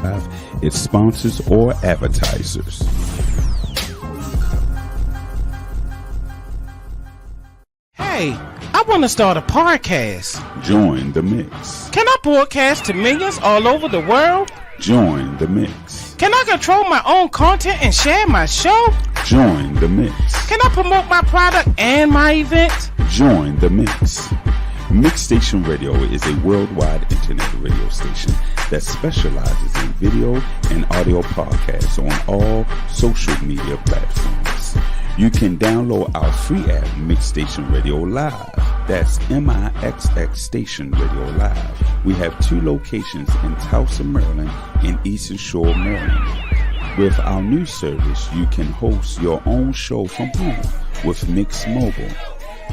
live, its sponsors, or advertisers. Hey, I want to start a podcast. Join the mix. Can I broadcast to millions all over the world? Join the mix. Can I control my own content and share my show? Join the mix. Can I promote my product and my event? Join the mix. Mix Station Radio is a worldwide internet radio station that specializes in video and audio podcasts on all social media platforms. You can download our free app, Mix Station Radio Live. That's MIXX Station Radio Live. We have 2 locations in Tulsa, Maryland, and Eastern Shore, Maryland. With our new service, you can host your own show from home with Mix Mobile.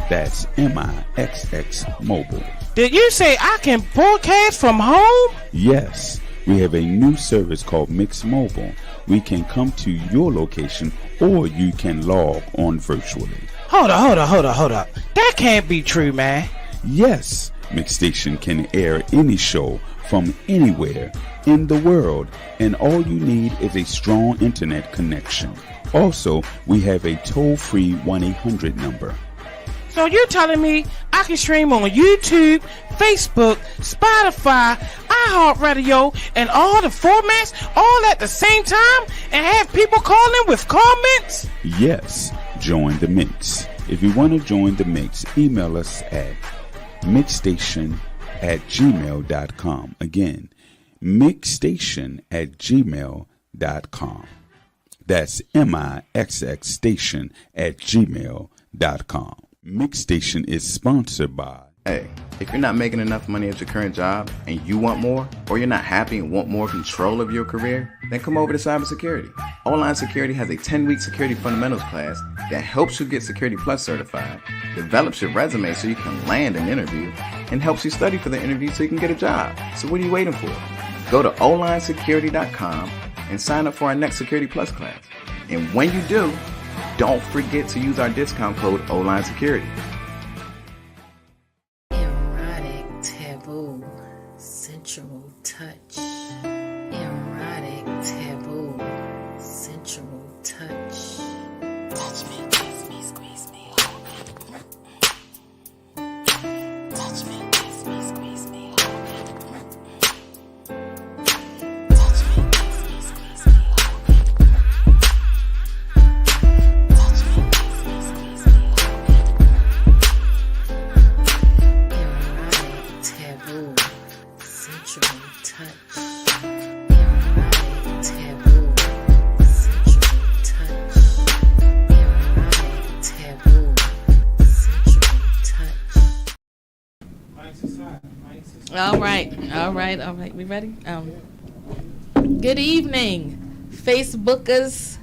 That's MIXX Mobile. Did you say I can broadcast from home? Yes, we have a new service called Mix Mobile. We can come to your location or you can log on virtually. Hold up. That can't be true, man. Yes, Mix Station can air any show from anywhere in the world, and all you need is a strong internet connection. Also, we have a toll-free 1-800 number. So you're telling me I can stream on YouTube, Facebook, Spotify, iHeartRadio, and all the formats all at the same time and have people calling with comments? Yes, join the mix. If you want to join the mix, email us at mixstation@gmail.com. Again, mixstation@gmail.com. That's MIXX station@gmail.com. Mix Station is sponsored by... Hey, if you're not making enough money at your current job and you want more, or you're not happy and want more control of your career, then come over to cybersecurity. Online Security has a 10-week security fundamentals class that helps you get Security Plus certified, develops your resume so you can land an interview, and helps you study for the interview so you can get a job. So what are you waiting for? Go to onlinesecurity.com and sign up for our next Security Plus class. And when you do, don't forget to use our discount code OnlineSecurity. Erotic, taboo, sensual touch. Erotic, taboo, sensual touch. Touch me, kiss me, squeeze me, hold me. Touch me, kiss me, squeeze me, hold me. Touch me, kiss me, squeeze me, hold me. All right. We ready? Good evening, Facebookers,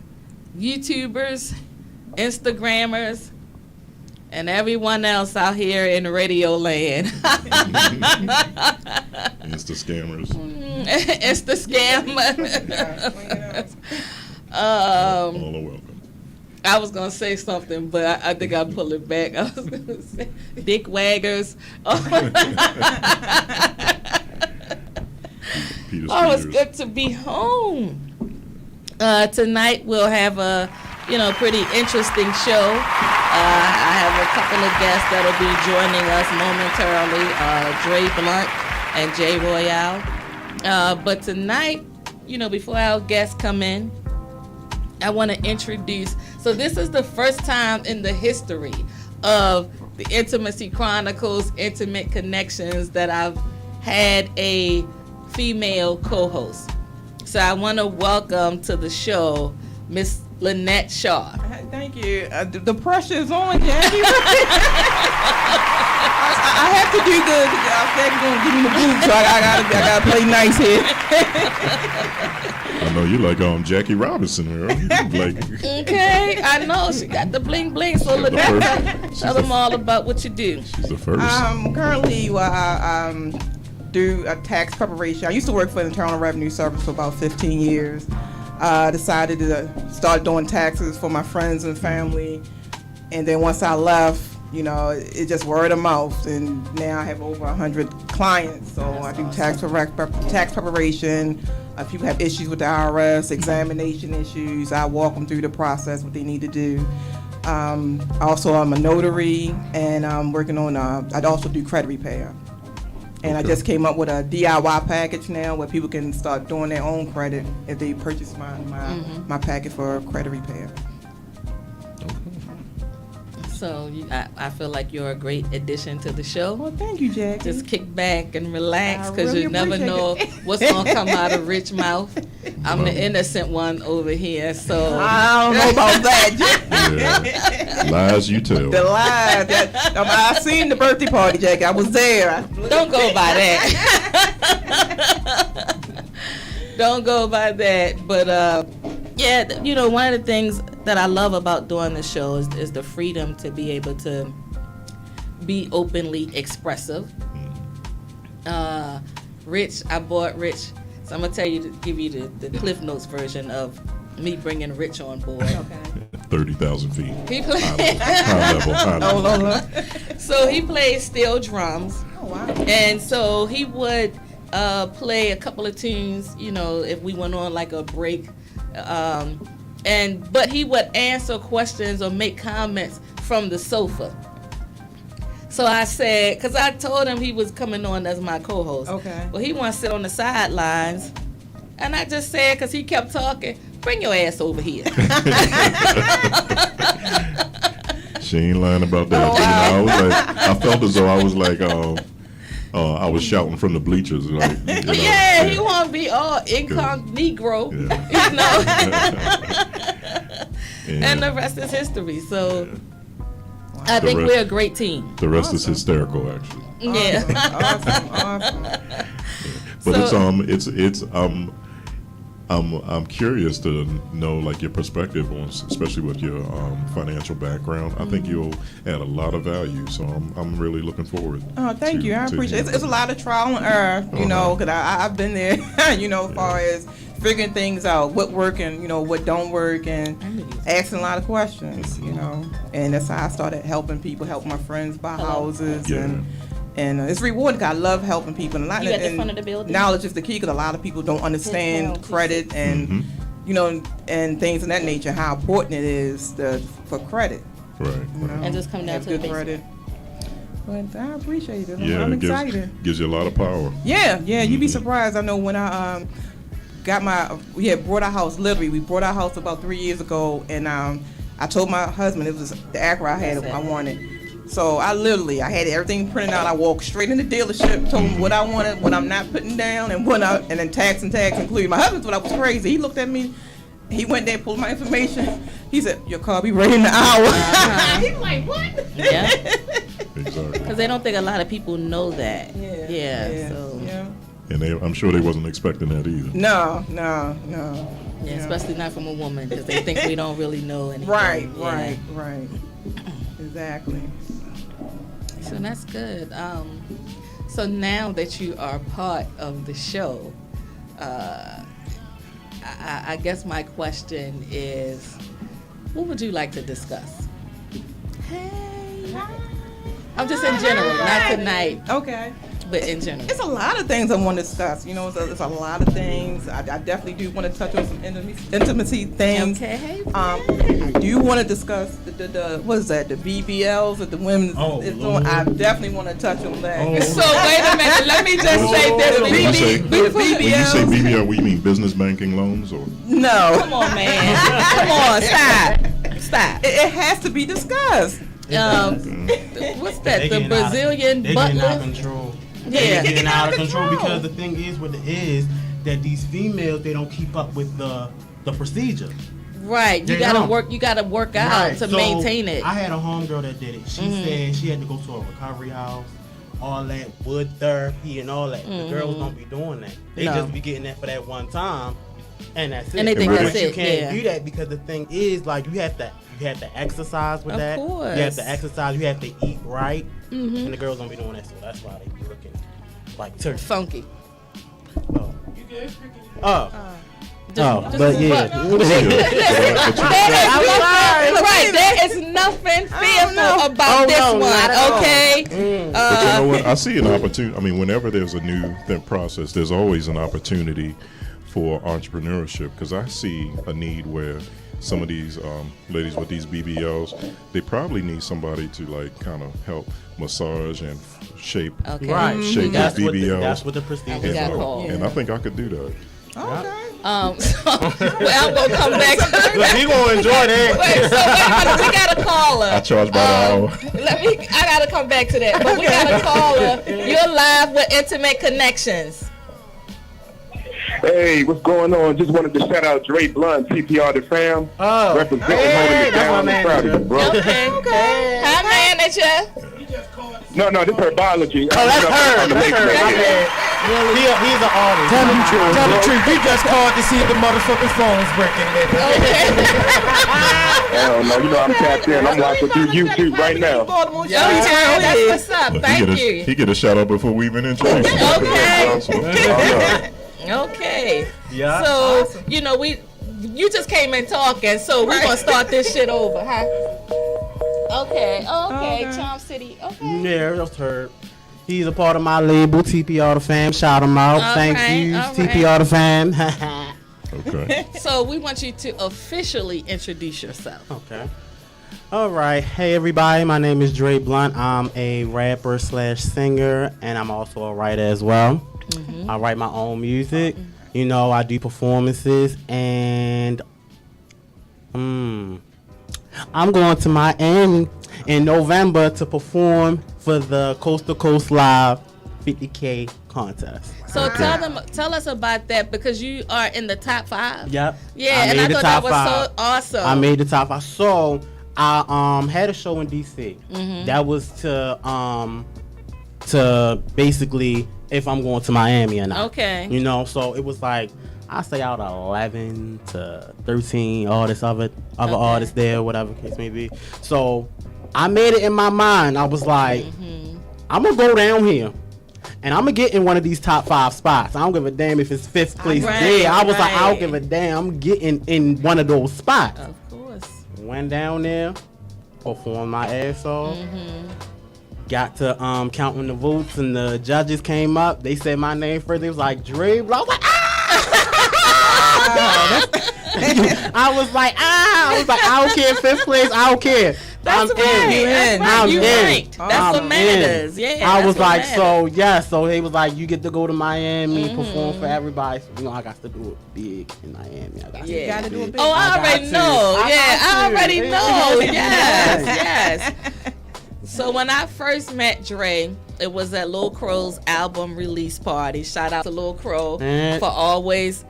YouTubers, Instagrammers, and everyone else out here in radio land. Insta scammers. Insta scammers. All are welcome. I was going to say something, but I think I'll pull it back. I was going to say dick waggers. Oh, it's good to be home. Tonight we'll have a, pretty interesting show. I have a couple of guests that'll be joining us momentarily, Dre Blunt and Jay Royale. But tonight, before our guests come in, I want to introduce. So this is the first time in the history of the Intimacy Chronicles, Intimate Connections, that I've had a female co-host. So I want to welcome to the show Miss Lynette Shaw. Thank you. The pressure is on, Jackie. I have to do good. I said you're gonna give me the boot, so I gotta play nice here. I know you like Jackie Robinson here. Okay, I know she got the bling bling. So Lynette, tell them all about what you do. She's the first. Currently, I do a tax preparation. I used to work for the Internal Revenue Service for about 15 years. Decided to start doing taxes for my friends and family, and then once I left, it just word of mouth, and now I have over 100 clients. So I do tax preparation, If people have issues with the IRS, examination issues, I walk them through the process, what they need to do. Also, I'm a notary, and I'm working on, I also do credit repair. And I just came up with a DIY package now where people can start doing their own credit if they purchase my package for credit repair. So I feel like you're a great addition to the show. Well, thank you, Jackie. Just kick back and relax, I because really you never appreciate know it. what's going to come out of Rich mouth. I'm the innocent one over here, so. I don't know about that. Yeah. Lies you tell. The lies. I seen the birthday party, Jackie. I was there. Don't go by that. Don't go by that. But yeah, you know, one of the things that I love about doing the show is the freedom to be able to be openly expressive. Rich, I bought Rich, so I'm gonna tell you to give you the Cliff Notes version of me bringing Rich on board. Okay. 30,000 feet. He played. High level. So he played steel drums. Oh, wow. And so he would play a couple of tunes, you know, if we went on like a break. But he would answer questions or make comments from the sofa. So I said, because I told him he was coming on as my co-host. Okay. Well, he want to sit on the sidelines. And I just said, because he kept talking, bring your ass over here. She ain't lying about that. You know, I was like, I felt as though I was like, I was shouting from the bleachers. Like, you know, yeah, he want to be all incognito, you know. And the rest is history. So I think we're a great team. The rest is hysterical, actually. Yeah. Awesome. But I'm curious to know like your perspective on, especially with your financial background. I think you'll add a lot of value. So I'm really looking forward. Oh, thank you. I appreciate it. It's a lot of trial and error, you know, because I've been there, you know, as far as figuring things out, what work and, you know, what don't work, and asking a lot of questions, you know. And that's how I started helping people, helping my friends buy houses. And it's rewarding because I love helping people. And You at the front of the building? Knowledge is the key, because a lot of people don't understand credit and, you know, and things of that nature, how important it is for credit. Right. You know, And just come down to the good credit. But I appreciate it. Yeah, I'm it excited. gives you a lot of power. Yeah, you'd be surprised. I know when I we brought our house, literally, we brought our house about 3 years ago, and I told my husband it was the Acura I wanted. So I had everything printed out. I walked straight in the dealership, told him what I wanted, what I'm not putting down, and then tax included. My husband thought I was crazy. He looked at me. He went there, pulled my information. He said, "Your car be ready in an hour." He was like, "What?" Yeah. Exactly. Because they don't think a lot of people know that. Yeah. So. Yeah. And I'm sure they wasn't expecting that either. No. Yeah, especially not from a woman, because they think we don't really know anything. Right. Exactly. So that's good. So now that you are part of the show, I guess my question is, what would you like to discuss? Hey. I'm just in general, not tonight, Okay. but in general. It's a lot of things I want to discuss. You know, it's a lot of things. I definitely do want to touch on some intimacy things. Okay. I do want to discuss the what is that? The BBLs that the women. I definitely want to touch on that. So wait a minute. Let me just say this. When you say BBLs. BBL, we mean business banking loans, or No. Come on, man. Come on, stop. It has to be discussed. What's that? The Brazilian They're butt getting out of lift? control. Yeah. They're getting out of control because the thing is what it is that these females, they don't keep up with the procedure. Right. You They gotta don't. work. You gotta work out Right. to So, maintain it. I had a homegirl that did it. She said she had to go to a recovery house, all that wood therapy and all that. The girls don't be doing that. They No. just be getting that for that one time, and that's it. And they think But that's you it, can't yeah. do that because the thing is, like, you have to exercise with Of that. course. You have to exercise. You have to eat right, and the girls don't be doing that. So that's why they be looking like turkey. Funky. Oh. Oh. Just But yeah. Right, there is nothing fearful about this one, okay? but you know what? I see an opportunity. I mean, whenever there's a new process, there's always an opportunity for entrepreneurship, because I see a need where some of these ladies with these BBLs, they probably need somebody to like kind of help massage and shape Okay. shape their BBLs. That's what the procedure got and, called. and I think I could do that. Okay. Well, I'm gonna come back. Look, he gonna enjoy that. Wait, so wait a minute, we got a caller. I charge by the hour. I gotta come back to that, but we got a caller. You're live with Intimate Connections. Hey, what's going on? Just wanted to shout out Dre Blunt, TPR the fam. Representing holding it that's down. my I'm proud of you, bro. Okay. Hi, manager. No, this is her biology. Oh, that's her. That's her. My bad. He's an artist. Tell the truth. We just called to see if the motherfucking phone's breaking. Hell no, you know I'm tapped in. I'm watching through YouTube right now. Okay, that's what's up. Thank you. He get a shout out before we even introduce him. Okay. Okay. Yeah. So, you know, you just came in talking, so we're going to start this shit over, huh? Okay. Charm City. Okay. Yeah, that's her. He's a part of my label, TPR the fam. Shout him out. All Thank right, you, all TPR the fam. Okay. So we want you to officially introduce yourself. Okay. All right. Hey, everybody. My name is Dre Blunt. I'm a rapper / singer, and I'm also a writer as well. I write my own music. You know, I do performances, and I'm going to Miami in November to perform for the Coast to Coast Live 50K contest. So tell us about that, because you are in the top 5. Yep. Yeah, and I thought that was so awesome. I made the top 5. So I had a show in DC. That was to basically if I'm going to Miami or not. Okay. You know, so it was like I say out of 11 to 13 artists other artists there, whatever the case may be. So I made it in my mind. I was like, I'm gonna go down here. And I'm gonna get in one of these top 5 spots. I don't give a damn if it's 5th place there. I was like, I don't give a damn. I'm getting in one of those spots. Of course. Went down there, performed my ass off. Got to counting the votes, and the judges came up. They said my name first. They was like, Dre. I was like, I was like, I don't care. 5th place, I don't care. That's I'm right. in. That's I'm right. You in. ranked. That's what matters. Yeah. I was that's what like, matters. so they was like, you get to go to Miami, perform for everybody. So, you know, I got to do it big in Miami. I got to. Yeah. Gotta do a big Oh, I already know. I already know. Yes. So when I first met Dre, it was at Lil Crow's album release party. Shout out to Lil Crow for always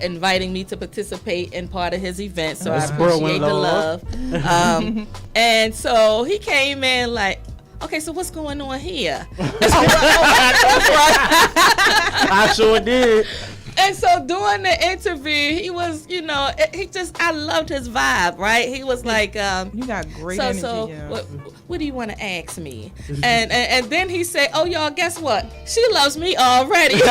inviting me to participate in part of his event. So I appreciate the love. And so he came in like, okay, so what's going on here? I sure did. And so during the interview, he was, you know, I loved his vibe, right? He was like, you got great energy. So yeah. what do you want to ask me? and then he said, oh, y'all, guess what? She loves me already. You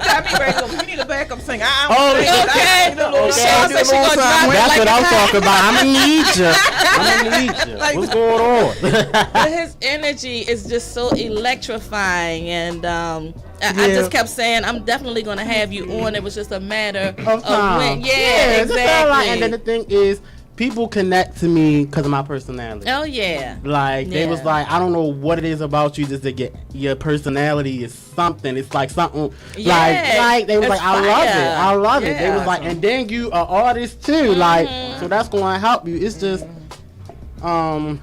got me ready. We need a backup singer. Okay. That's That's what I'm talking about. I'm gonna need you. What's going on? But his energy is just so electrifying, and I just kept saying, I'm definitely going to have you on. It was just a matter of when. Yeah, exactly. And then the thing is, people connect to me because of my personality. Oh, yeah. Like, they was like, I don't know what it is about you, just to get your personality is something. It's like something, like they was like, I love it. They was like, and then you are artist too. Like, so that's going to help you. It's just, I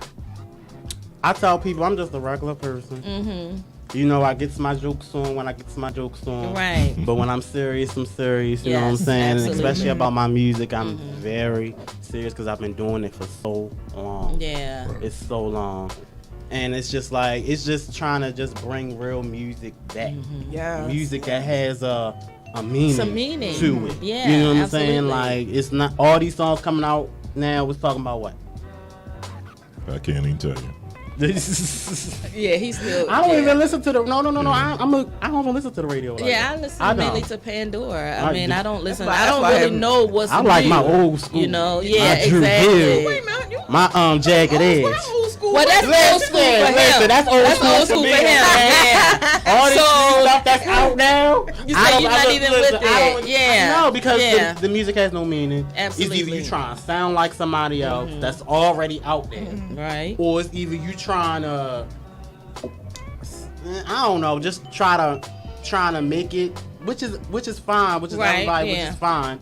tell people I'm just a regular person. You know, I get to my jokes on when I get to my jokes on. Right. But when I'm serious, I'm serious. You know what I'm Yes, saying? absolutely. Especially about my music, I'm very serious because I've been doing it for so long. Yeah. It's so long. And it's just like, it's just trying to just bring real music back. Yeah. Music that has a meaning, Some meaning to it. Yeah, you know what I'm absolutely. saying? Like, it's not all these songs coming out now. We're talking about what? I can't even tell you. Yeah, he's still. I don't even listen to the. No. I don't even listen to the radio. Like Yeah, I listen mainly to Pandora. I mean, I don't listen. That's I don't why I really haven't- know what's I like new, my old school. You know, yeah, My Drew exactly. Hill. Wait a minute. My Jagged Edge. Old school. Well, that's old school for him. That's old school for him. Yeah. All this new stuff that's out now. You say you're not even with it. Yeah. No, because the music has no meaning. Absolutely. It's either you trying to sound like somebody else that's already out there, Right. or it's either you trying to, I don't know, just trying to make it, which is fine, which is everybody, which is fine,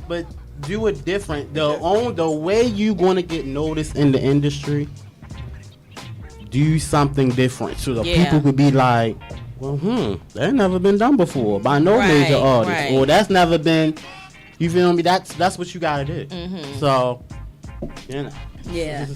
but do it different. The way you gonna get noticed in the industry, do something different so the people could be like, well, that never been done before by no major artist, or that's never been. You feel me? That's what you gotta do. So, you know. Yeah.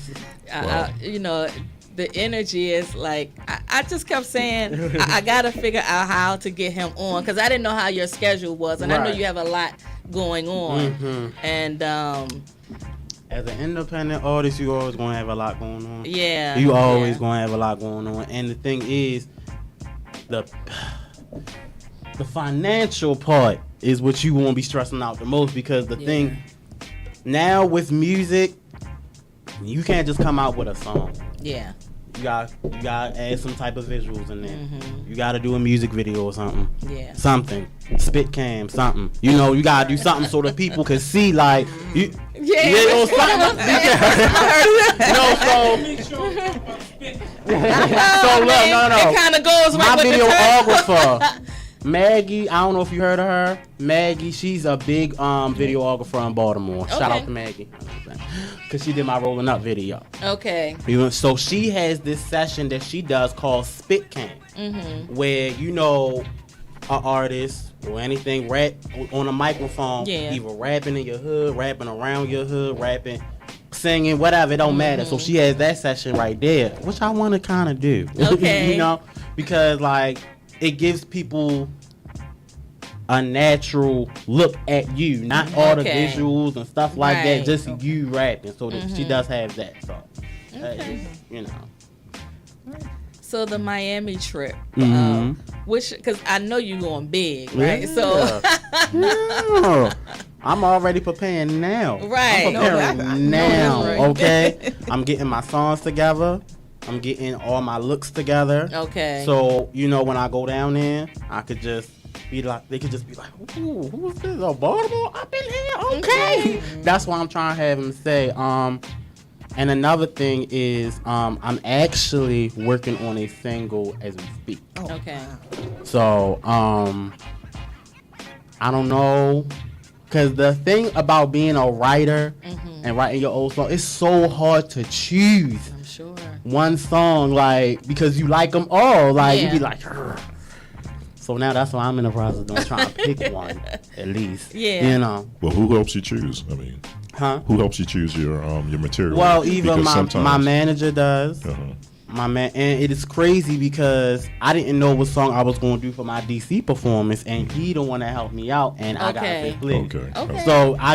You know, the energy is like, I just kept saying, I gotta figure out how to get him on, because I didn't know how your schedule was, and I know you have a lot going on. And as an independent artist, you always gonna have a lot going on. Yeah. You always gonna have a lot going on. And the thing is, the financial part is what you won't be stressing out the most, because the thing now with music, you can't just come out with a song. Yeah. You gotta add some type of visuals in there. You gotta do a music video or something. Yeah. Something. Spit cam, something. You know, you gotta do something so that people can see, like, you. Or something. So look, no. It kind of goes right my with videographer, Maggie, I don't know if you heard of her. Maggie, she's a big videographer in Baltimore. Shout out to Maggie. Because she did my Rolling Up video. Okay. So she has this session that she does called Spit Cam. Where, you know, an artist or anything rap on a microphone, either rapping in your hood, rapping around your hood, rapping, singing, whatever, it don't matter. So she has that session right there, which I want to kind of do. Okay. You know, because like it gives people a natural look at you, not all the visuals and stuff like that, just you rapping. So that she does have that. So, you know. So the Miami trip, which, because I know you're going big, right? Yeah. So I'm already preparing now. Right. I'm preparing now, okay? I'm getting my songs together. I'm getting all my looks together. Okay. So, you know, when I go down there, I could just be like, they could just be like, ooh, who's this? A Baltimore up in here? Okay. That's why I'm trying to have him say, and another thing is, I'm actually working on a single as we speak. Okay. So, I don't know. Because the thing about being a writer and writing your own song, it's so hard to choose. I'm sure. One song, like, because you like them all. Like, you be like, Rrr. So now that's why I'm in the process of trying to pick one, at least. Yeah. You know. Well, who helps you choose? I mean, who helps you choose your material? Well, even my manager does. My man, and it is crazy because I didn't know what song I was going to do for my DC performance, and he the one that helped me out, and I got to split. Okay. So I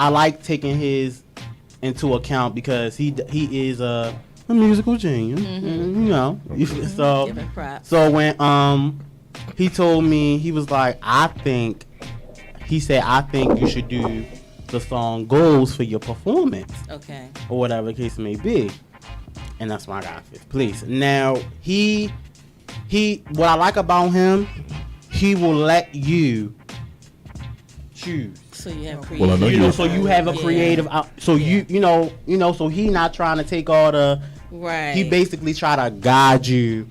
like taking his into account because he is a musical genius, you know. So when he told me, he was like, I think you should do the song Goals for your performance, or whatever the case may be. And that's why I got fifth place. Now, he what I like about him, he will let you choose. So you have creative. Well, I know so you have a creative. So you know. So he not trying to take all the. Right. He basically try to guide you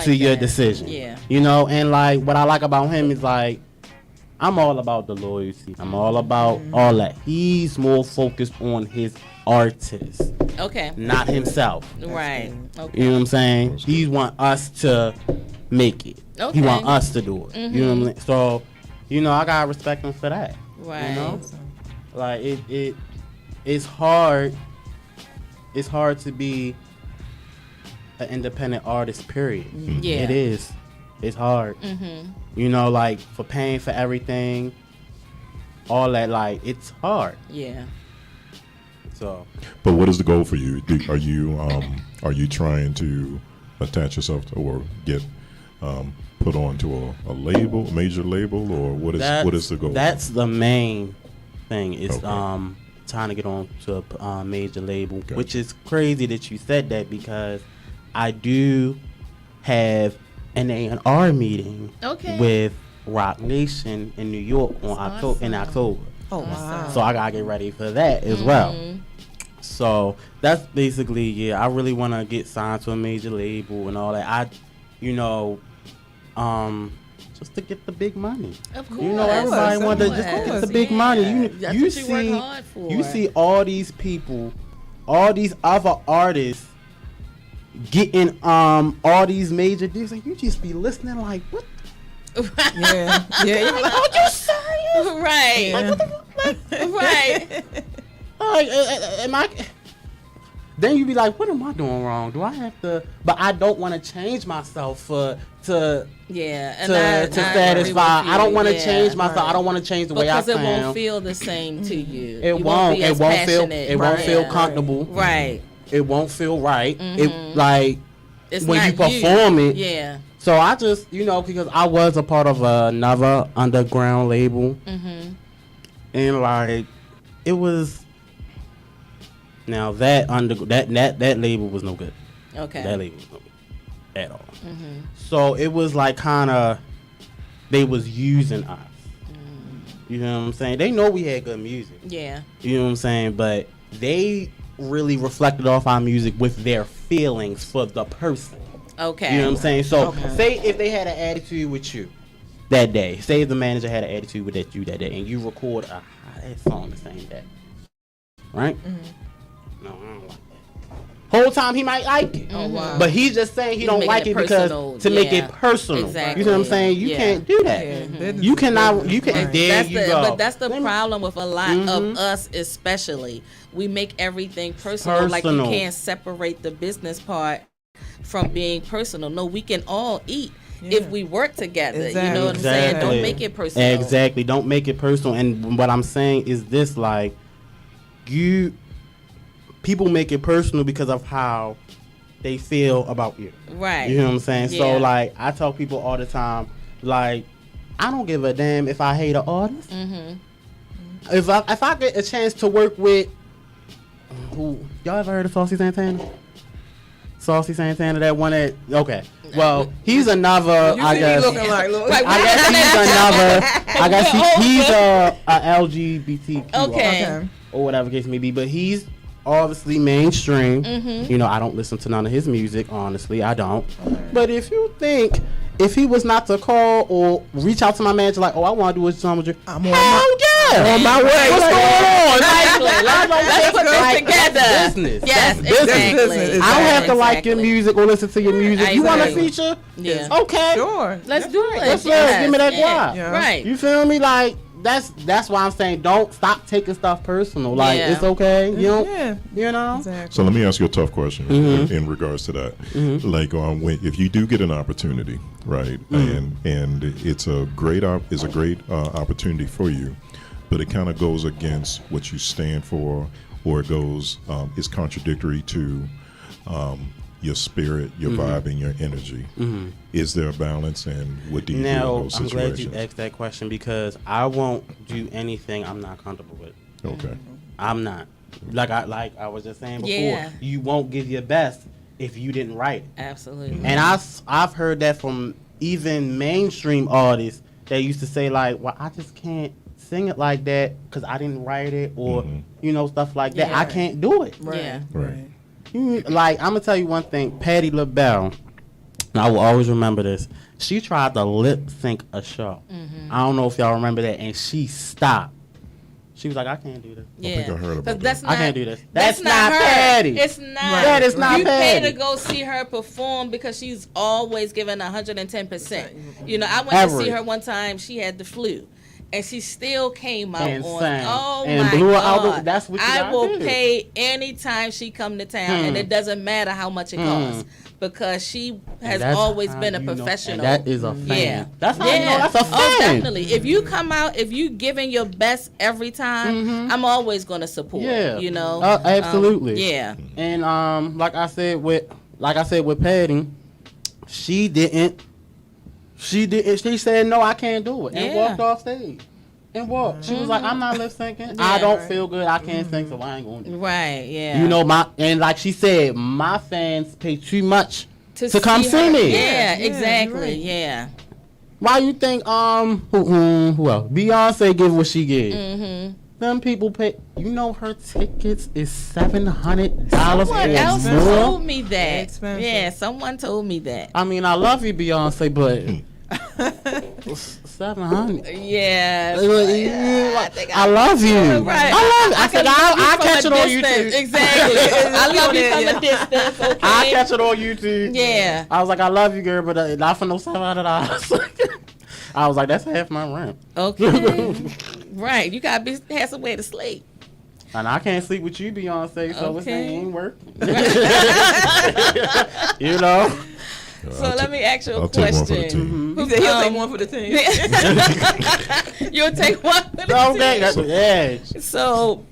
to your decision. Yeah. You know, and like what I like about him is like, I'm all about the loyalty. I'm all about all that. He's more focused on his artist. Okay. Not himself. Right. Okay. You know what I'm saying? He want us to make it. Okay. He want us to do it. You know what I'm saying? So, you know, I gotta respect him for that. Right. You know? Like it's hard. It's hard to be an independent artist, period. Yeah. It is. It's hard. You know, like for paying for everything, all that, like it's hard. Yeah. So. But what is the goal for you? Are you trying to attach yourself to or get put onto a label, a major label, or what is the goal? That's the main thing. Is trying to get on to a major label, which is crazy that you said that because I do have an A&R meeting with Rock Nation in New York in October. Oh wow! So I gotta get ready for that as well. So that's basically I really want to get signed to a major label and all that. Just to get the big money. Of course. Everybody wants to just get the big money. You see all these people, all these other artists getting all these major deals, and you just be listening like, what? Yeah. You're like, oh, you serious? Right. Yeah. Right. Am I? Then you be like, what am I doing wrong? Do I have to? But I don't want to change myself to satisfy. I don't want to change myself. Right. I don't want to change the way I sound. Because it won't feel the same to you. It won't. It won't feel comfortable. Right. It won't feel right. It's when not you perform it. Yeah. So I just, because I was a part of another underground label, and it was. Now that label was no good. Okay. That label was no good at all. So it was kind of, they was using us. You know what I'm saying? They know we had good music. Yeah. You know what I'm saying? But they really reflected off our music with their feelings for the person. Okay. You know what I'm saying? So say if they had an attitude with you that day. Say if the manager had an attitude with you that day, and you record a hot song the same day. Right? No, I don't like that. Whole time he might like it. Oh, wow. But he's just saying he don't like it because to make it personal. Exactly. You know what I'm saying? You can't do that. You cannot. You can't. There you go. But that's the problem with a lot of us, especially. We make everything personal. Like you can't separate the business part from being personal. No, we can all eat if we work together. Exactly. You know what I'm saying? Don't make it personal. Exactly. Don't make it personal. And what I'm saying is this: people make it personal because of how they feel about you. Right. You know what I'm saying? Yeah. So I tell people all the time, I don't give a damn if I hate an artist. If I get a chance to work with who y'all ever heard of Saucy Santana? Saucy Santana, that one that well, he's another. I guess he's a LGBTQ or whatever case may be, but he's obviously mainstream. I don't listen to none of his music, honestly. I don't. But if you think if he was not to call or reach out to my manager I want to do a song with you, I'm on my way. What's going on? Let's put this together. Business. Yes, that's exactly. Business. I don't have to like your music or listen to your music. You want a feature? Yeah. Okay. Sure. Let's do it. Let's give me that guap. Yeah. Right. You feel me? That's why I'm saying don't stop taking stuff personal. It's okay. You know. Exactly. So let me ask you a tough question in regards to that. If you do get an opportunity, right, and it's a great opportunity for you, but it kind of goes against what you stand for, or it goes is contradictory to your spirit, your vibe, and your energy. Is there a balance, and what do you do in those situations? I'm glad you asked that question because I won't do anything I'm not comfortable with. Okay. I'm not. Like I was just saying before, you won't give your best if you didn't write it. Absolutely. And I've heard that from even mainstream artists that used to say well, I just can't sing it like that because I didn't write it, or stuff like that. I can't do it. Right. Yeah. Right. I'm gonna tell you one thing. Patti LaBelle, and I will always remember this. She tried to lip sync a show. I don't know if y'all remember that, and she stopped. She was like, I can't do this. I think I heard about that. I can't do this. That's not her. Patti. It's not. That is not you Patti. pay to go see her perform because she's always giving 110%. I went to see her one time. She had the flu. And she still came out and on. sang. Oh and my blew God! Out that's what you I will do. pay anytime she come to town, and it doesn't matter how much it costs because she has always been a professional. That is a fan. Yeah, that's how you know that's a fan. Oh, definitely. If you come out, if you giving your best every time, I'm always going to support. Yeah, absolutely. Yeah, and like I said with Patti, she didn't. She said no, I can't do it, and walked off stage. And what? She was like, I'm not lip syncing. I don't feel good. I can't sing, so I ain't going to do it. Right, yeah. You know, and like she said, my fans pay too much to come see her. me. Yeah, exactly. Right. Yeah. Why you think who else? Beyonce give what she gave. Them people pay. You know her tickets is $700. Someone else told me that. Yeah, someone told me that. I mean, I love you, Beyonce, but $700. Yeah. I love you. Right. I love you. I said I catch it on YouTube. Exactly. I love you from a distance. Okay. I catch it on YouTube. Yeah. I was like, I love you, girl, but not for no $700. I was like, that's half my rent. Okay. Right. You gotta have some way to sleep. And I can't sleep with you, Beyonce, so it ain't working. You know? So let me ask you a question. He'll take one for the team. You'll take one for the team. Yeah. So,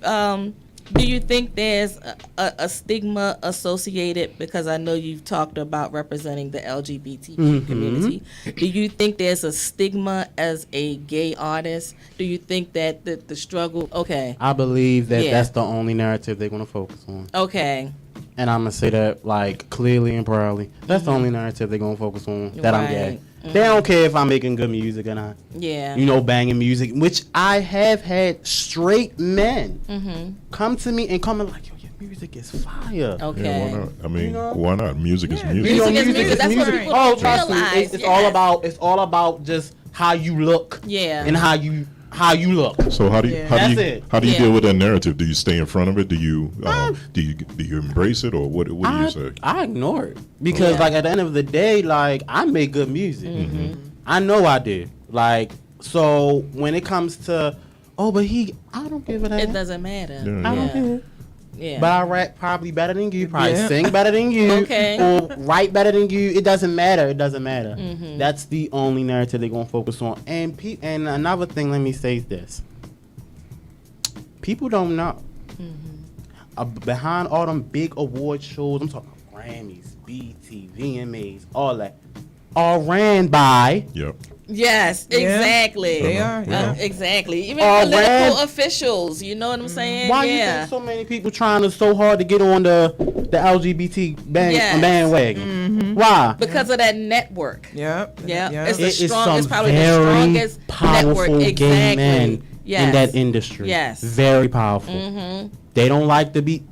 do you think there's a stigma associated, because I know you've talked about representing the LGBT community. Do you think there's a stigma as a gay artist? Do you think that the struggle, I believe that that's the only narrative they're going to focus on. Okay. And I'm going to say that like clearly and proudly. That's the only narrative they're going to focus on, that I'm gay. They don't care if I'm making good music or not. Yeah. You know, banging music, which I have had straight men come to me and comment like, yo, your music is fire. Okay. Yeah, why not? I mean, why not? Music is music. You know, music is That's music. what people don't realize. It's all about just how you look. Yeah. And how you look. So how do you deal with that narrative? Do you stay in front of it? Do you do you embrace it, or what do you say? I ignore it because like at the end of the day, like I make good music. I know I do. Like so when it comes to I don't give a damn. It doesn't matter. I don't care. Yeah. But I rap probably better than you, probably sing better than you, or write better than you. It doesn't matter. That's the only narrative they're going to focus on. And another thing, let me say this. People don't know. Behind all them big award shows, I'm talking Grammys, BET, VMAs, all that, are ran by... Yes, exactly. They are. Exactly. Even political officials, you know what I'm saying? Why you think so many people trying so hard to get on the LGBT bandwagon? Why? Because of that network. Yep. It's it's probably the strongest network. Gay men in that industry. Yes. Very powerful. They don't like to be.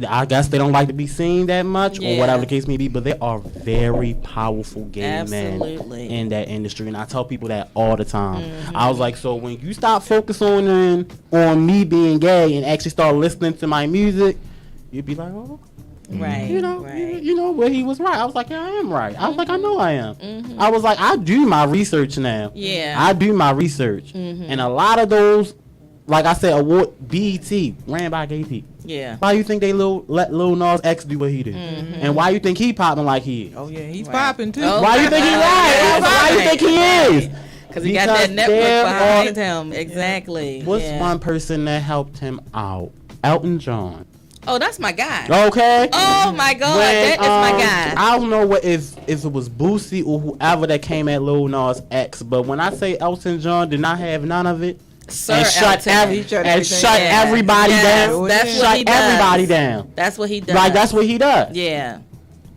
I guess they don't like to be seen that much, or whatever the case may be. But they are very powerful gay men in that industry, and I tell people that all the time. I was like, so when you stop focusing on me being gay and actually start listening to my music, you'd be like, oh, right, you know, you know where he was right. I was like, yeah, I am right. I was like, I know I am. I was like, I do my research now. Yeah, I do my research, and a lot of those. Like I said, award BET ran by gay people. Yeah. Why you think they let Lil Nas X do what he did? And why you think he popping like he is? Oh yeah, he's popping too. Why you think he right? Why you think he is? Because he got that network behind him. Exactly. What's one person that helped him out? Elton John. Oh, that's my guy. Okay. Oh my God, that is my guy. I don't know if it was Boosie or whoever that came at Lil Nas X, but when I say Elton John did not have none of it. And shut everybody down. That's what he does. Shut everybody down. That's what he does. Like that's what he does. Yeah.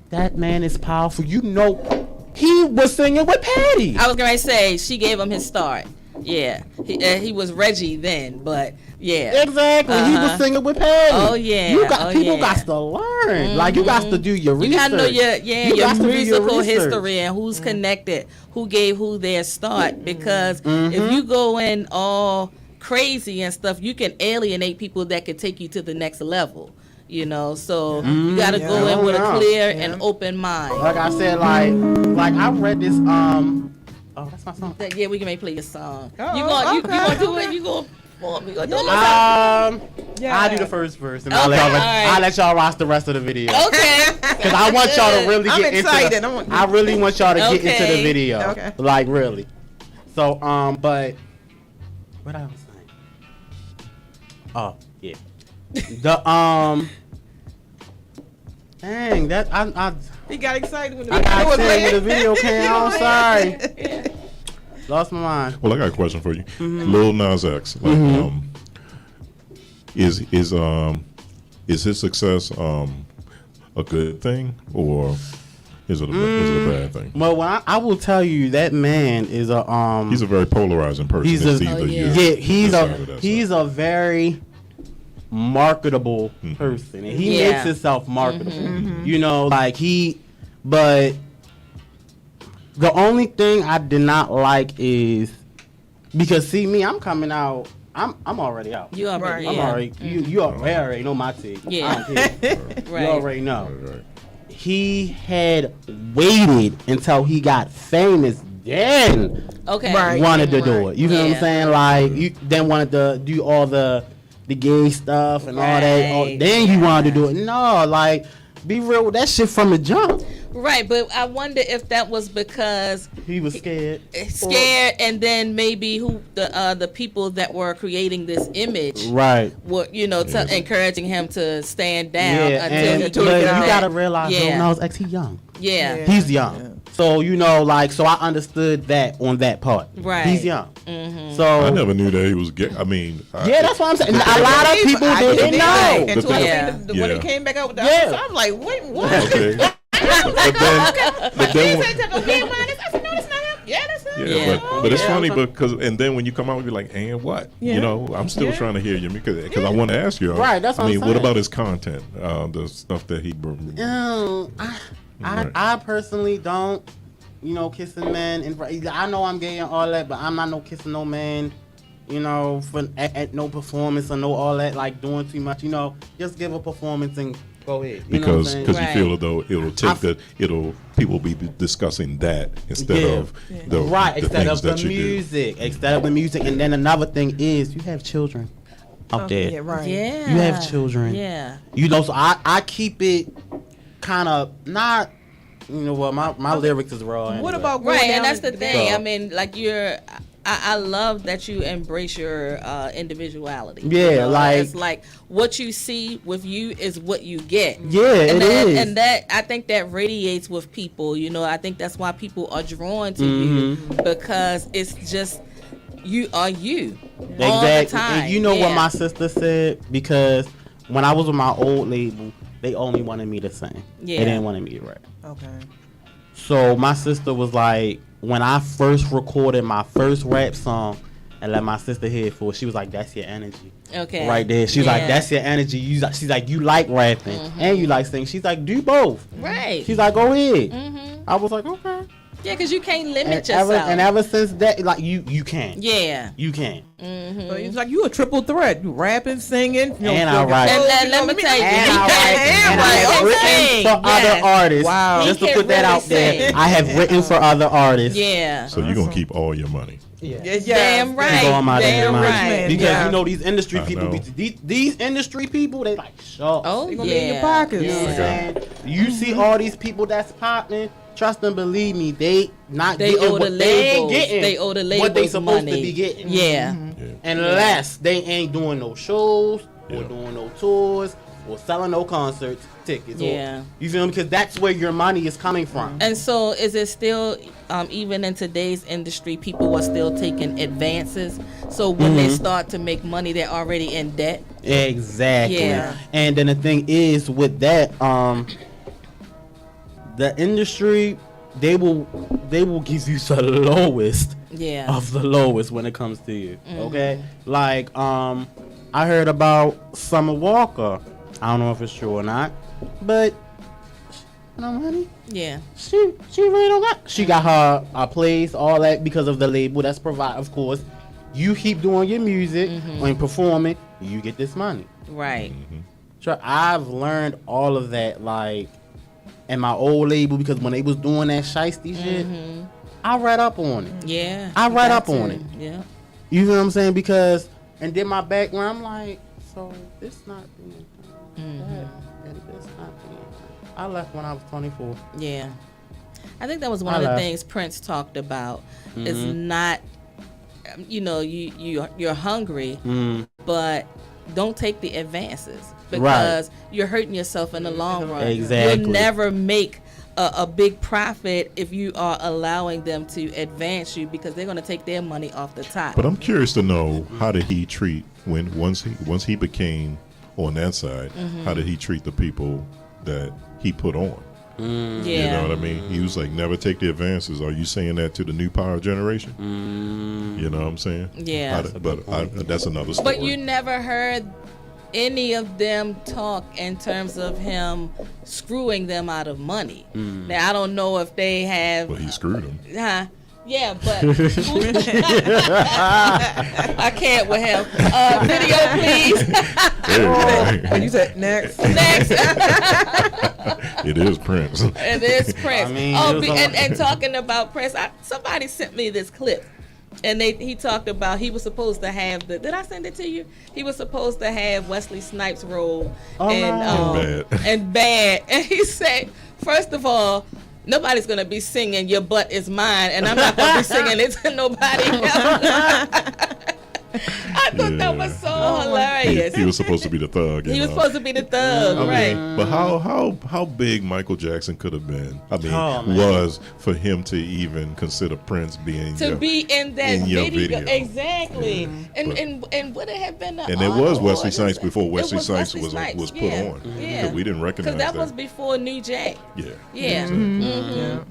That man is powerful. You know, he was singing with Patty. I was gonna say she gave him his start. Yeah, he was Reggie then, but yeah, exactly. He was singing with Patty. Oh yeah, people got to learn. Like you got to do your research. You got to know your musical history and who's connected, who gave who their start. Because if you go in all crazy and stuff, you can alienate people that could take you to the next level. You know, so you got to go in with a clear and open mind. Like I said, like I read this. Oh, that's my song. Yeah, we can play your song. You gonna do it? You gonna do it? I'll do the first verse, and I'll let y'all watch the rest of the video. Okay. Because I want y'all to really get excited. into I really want y'all to get into the video. Okay. Like really. So but what I was saying? Oh yeah. Dang, that I he got excited when the video came. I'm sorry. Lost my mind. Well, I got a question for you. Lil Nas X, like, is his success a good thing or is it a bad thing? Well, I will tell you that man is a He's a very polarizing person. He's It's a either yeah. you're he's this side or that he's side. a very marketable person, and he Yeah. makes himself marketable. You know, like but the only thing I did not like is because see me, I'm coming out. I'm already out. You already, I'm yeah. already. You already know my take. Yeah. I don't care. Right. You already know. Right. He had waited until he got famous, then Okay. Right. wanted to do it. You know what Yeah. I'm saying? Like you then wanted to do all the gay stuff and all that. Right. Then you wanted to do it. No, like be real with that shit from the jump. Right, but I wonder if that was because He was scared. and then maybe who the people that were creating this image Right. were, encouraging him to stand down Yeah, until and he but took you it out. gotta realize, Yeah. Lil Nas X, he young. Yeah. He's young. So so I understood that on that part. Right. He's young. So I never knew that he was gay. I mean, yeah, that's what I'm saying. A lot of people didn't know. Until I Yeah. seen when Yeah. he came back out with the Yeah. episode, I was like, wait, what? okay. but then I said, no, that's not him. Yeah, that's him. Yeah, Yeah. but it's Yeah. funny because and then when you come out, you're like, and what? Yeah. You know, I'm still trying to hear you because I want to ask you. Right, that's what I mean, I'm what saying. about his content? The stuff that he. I personally don't, kissing men. And I know I'm gay and all that, but I'm not no kissing no man. For at no performance or no all that, like doing too much. Just give a performance and go ahead. You know what I'm Because saying? you Right. feel as though people will be discussing that instead of the instead things of the that you music, and then another thing is you have children out there. Yeah, right. Yeah. You have children. Yeah. So I keep it kind of not. My lyrics is raw. What anyway. about going Right, down and that's the to thing. So- I mean, like I love that you embrace your individuality. Yeah, like- it's like what you see with you is what you get. Yeah, and it is. And that I think that radiates with people. I think that's why people are drawn to you because it's just you are you all the time. And you know what my sister said? Because when I was with my old label, they only wanted me to sing. Yeah. They didn't want me to rap. Okay. So my sister was like, when I first recorded my first rap song and let my sister hear it for, she was like, "That's your energy." Okay. Right there. She's like, Yeah. "That's your energy." She's like, "You like rapping and you like singing." She's like, "Do both." Right. She's like, "Go ahead." I was like, "Okay." Yeah, because you can't limit And yourself. ever since that, like you can. yeah. You can. So it's like you a triple threat. You rapping, singing, And I write. And let me tell you, And he I can have written for other artists. Wow. Just He to can put that really out there, sing. I have written for other artists. Yeah. So you're gonna keep all your money. Damn right. With all my Damn damn right. mind. Because Yeah. these industry I people, know. these industry people, they like sharks. Oh, They yeah. gonna be in your pockets. You know what I'm Okay. saying? You see all these people that's popping. Trust and believe me, they not They getting owe the what they ain't labels. getting. They owe the what they labels supposed money. to be getting. Yeah. Unless they ain't doing no shows or Yeah. doing no tours or selling no concerts tickets. Yeah. Or, you feel me? Because that's where your money is coming from. And so, is it still, even in today's industry, people are still taking advances? So when they start to make money, they're already in debt. Exactly. Yeah. And then the thing is with that, the industry, they will give you the lowest Yeah. of the lowest when it comes to you. Okay? Like, I heard about Summer Walker. I don't know if it's true or not, but money. Yeah. She really don't got. She got her plays, all that because of the label that's provide. Of course, you keep doing your music and performing, you get this money. Right. So I've learned all of that, like, in my old label, because when they was doing that shiesty shit, I read up on it. Yeah. I read Got up on to. it. Yeah. You know what I'm saying? Because, and then my background, I'm like, so this not being done. And this not being done. I left when I was 24. Yeah. I think that was one of the things Prince talked about. Is not, you're hungry, but don't take the advances because you're hurting yourself in the long run. Exactly. You'll never make a big profit if you are allowing them to advance you, because they're going to take their money off the top. But I'm curious to know, how did he treat once he became on that side? How did he treat the people that he put on? Yeah. You know what I mean? He was like, never take the advances. Are you saying that to the new power generation? You know what I'm saying? Yeah. That's another story. But you never heard any of them talk in terms of him screwing them out of money. Now, I don't know if they have... But he screwed them. Yeah, but I can't with him. Video, please. And you said next. Next. It is Prince. It is Prince. I mean, and talking about Prince, somebody sent me this clip. And he talked about he was supposed to have did I send it to you? He was supposed to have Wesley Snipes' role and Bad. And he said, first of all, nobody's gonna be singing "Your Butt Is Mine," and I'm not gonna be singing it to nobody else. I thought that was so hilarious. He was supposed to be the thug. He was supposed to be the thug, right? But how big Michael Jackson could have been? I mean, was for him to even consider Prince being be in that video. Exactly. Yeah. And would it have been? And it was Wesley Snipes before Wesley Snipes was put on. Yeah, we didn't recognize that was before New Jack. Yeah. Yeah. Mm-hmm.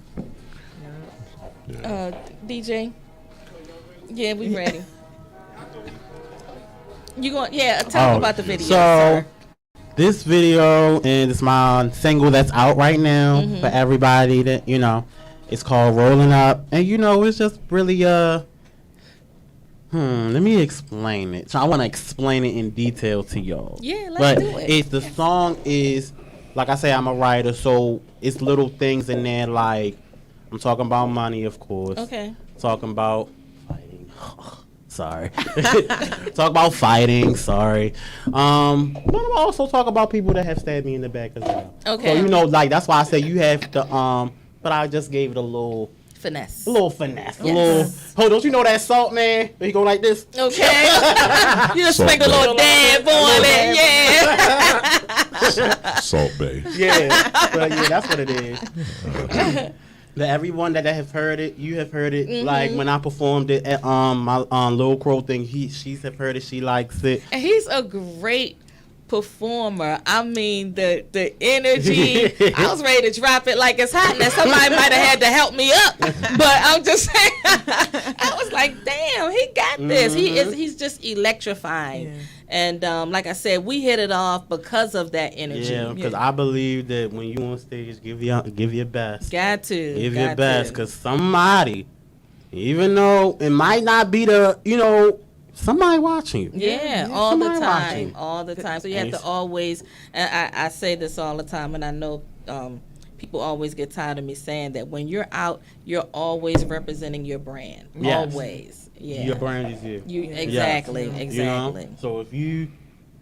Yeah. DJ. Yeah, we ready. You going? Yeah, talk about the video. So, this video is my single that's out right now for everybody. That it's called "Rolling Up," and it's just really let me explain it. So I want to explain it in detail to y'all. Yeah, let's do it. The song is, like I say, I'm a writer, so it's little things in there like I'm talking about money, of course. Okay. Talking about fighting. Sorry. Talk about fighting. Sorry. But I'm also talk about people that have stabbed me in the back as well. Okay. So that's why I say you have to. But I just gave it a little finesse. A little finesse. Yes. Don't you know that salt, man? He go like this. Okay. You just sprinkle a little dab on it. Yeah. Salt Bay. Yeah. But yeah, that's what it is. Everyone that have heard it, you have heard it. Like when I performed it at my Lil Crow thing, she's have heard it. She likes it. And he's a great performer. I mean, the energy. I was ready to drop it like it's hot. Now somebody might have had to help me up, but I'm just saying. I was like, damn, he got this. He's just electrifying. Yeah. And like I said, we hit it off because of that energy. Yeah, because I believe that when you on stage, give your best. Got to. Give your best, because somebody, even though it might not be somebody watching you. Yeah, all the time. All the time. So you have to always, and I say this all the time, and I know people always get tired of me saying that when you're out, you're always representing your brand. Yes. Always. Yeah. Your brand is you. Exactly. Yes. Exactly. So if you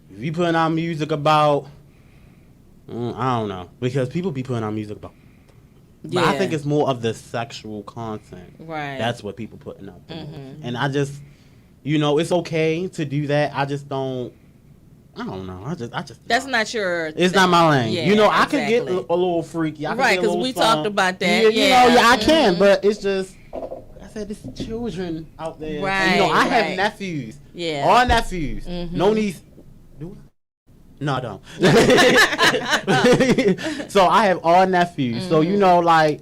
putting out music about, I don't know, because people be putting out music about. But I think it's more of the sexual content. Right. That's what people putting out there. And I just, it's okay to do that. I just don't. I don't know. I just. That's not your. It's not my lane. Yeah, I can get a little freaky. Right, because we talked about that. I can, but it's just. I said, there's children out there. Right. And, I have nephews. Yeah. All nephews. No niece. Do I? No, I don't. So I have all nephews. So I